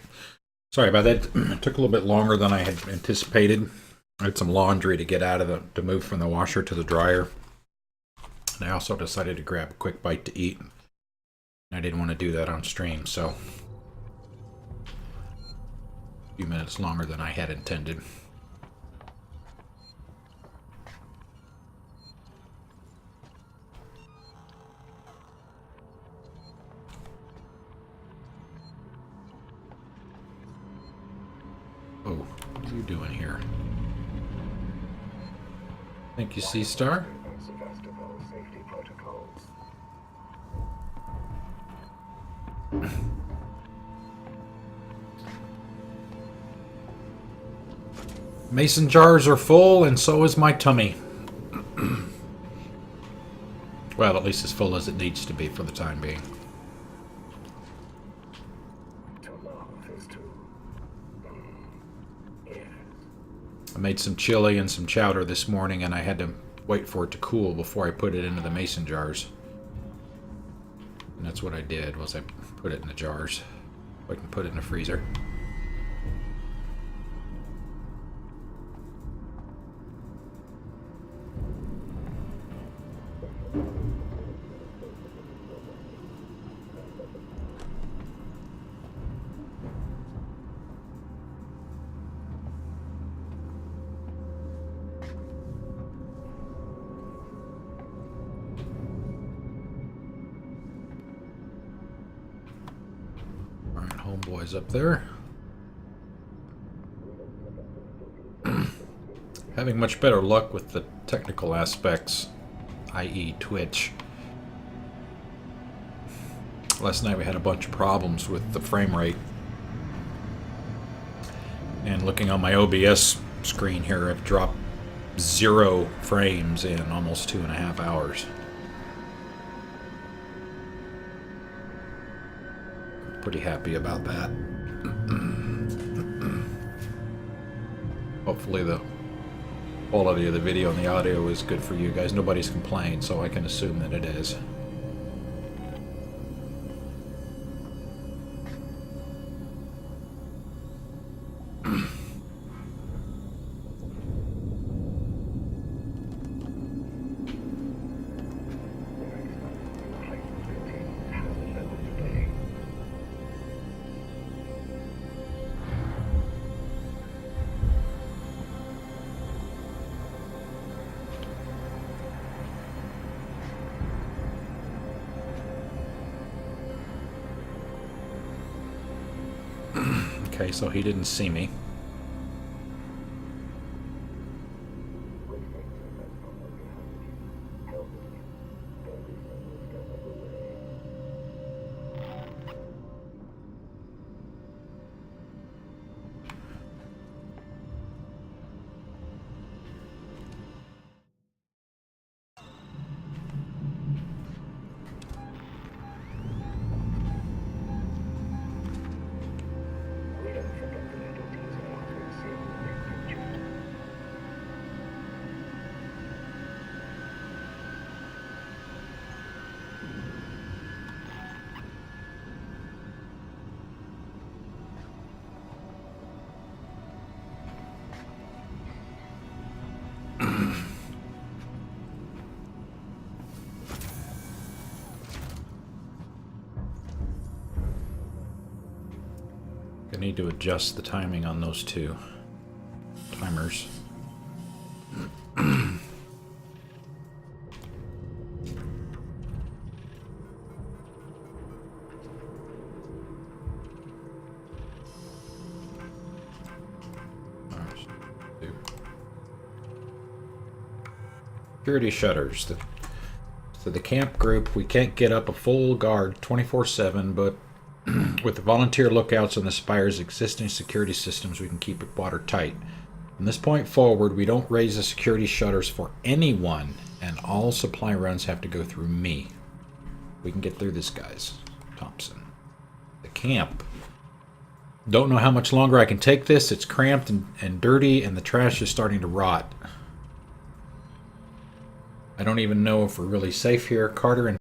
Sorry about that. It took a little bit longer than I had anticipated. I had some laundry to get out of to move from the washer to the dryer. And I also decided to grab a quick bite to eat. I didn't want to do that on stream, so a few minutes longer than I had intended. Oh, what are you doing here? Thank you, Sea Star. Mason jars are full, and so is my tummy. Well, at least as full as it needs to be for the time being. I made some chili and some chowder this morning, and I had to wait for it to cool before I put it into the mason jars. And that's what I did, was I put it in the jars. I can put it in the freezer. Homeboys up there. Having much better luck with the technical aspects, i.e. Twitch. Last night we had a bunch of problems with the frame rate. And looking on my OBS screen here, I've dropped 0 frames in almost 2.5 hours. Pretty happy about that. Hopefully the quality of the video and the audio is good for you guys. Nobody's complained, so I can assume that it is. Okay, so he didn't see me. I need to adjust the timing on those two timers. Security shutters. So the camp group, we can't get up a full guard 24/7, but with the volunteer lookouts on the Spire's existing security systems, we can keep it watertight. From this point forward, we don't raise the security shutters for anyone, and all supply runs have to go through me. We can get through this, guys. Thompson. The camp. Don't know how much longer I can take this. It's cramped and dirty, and the trash is starting to rot. I don't even know if we're really safe here. Carter and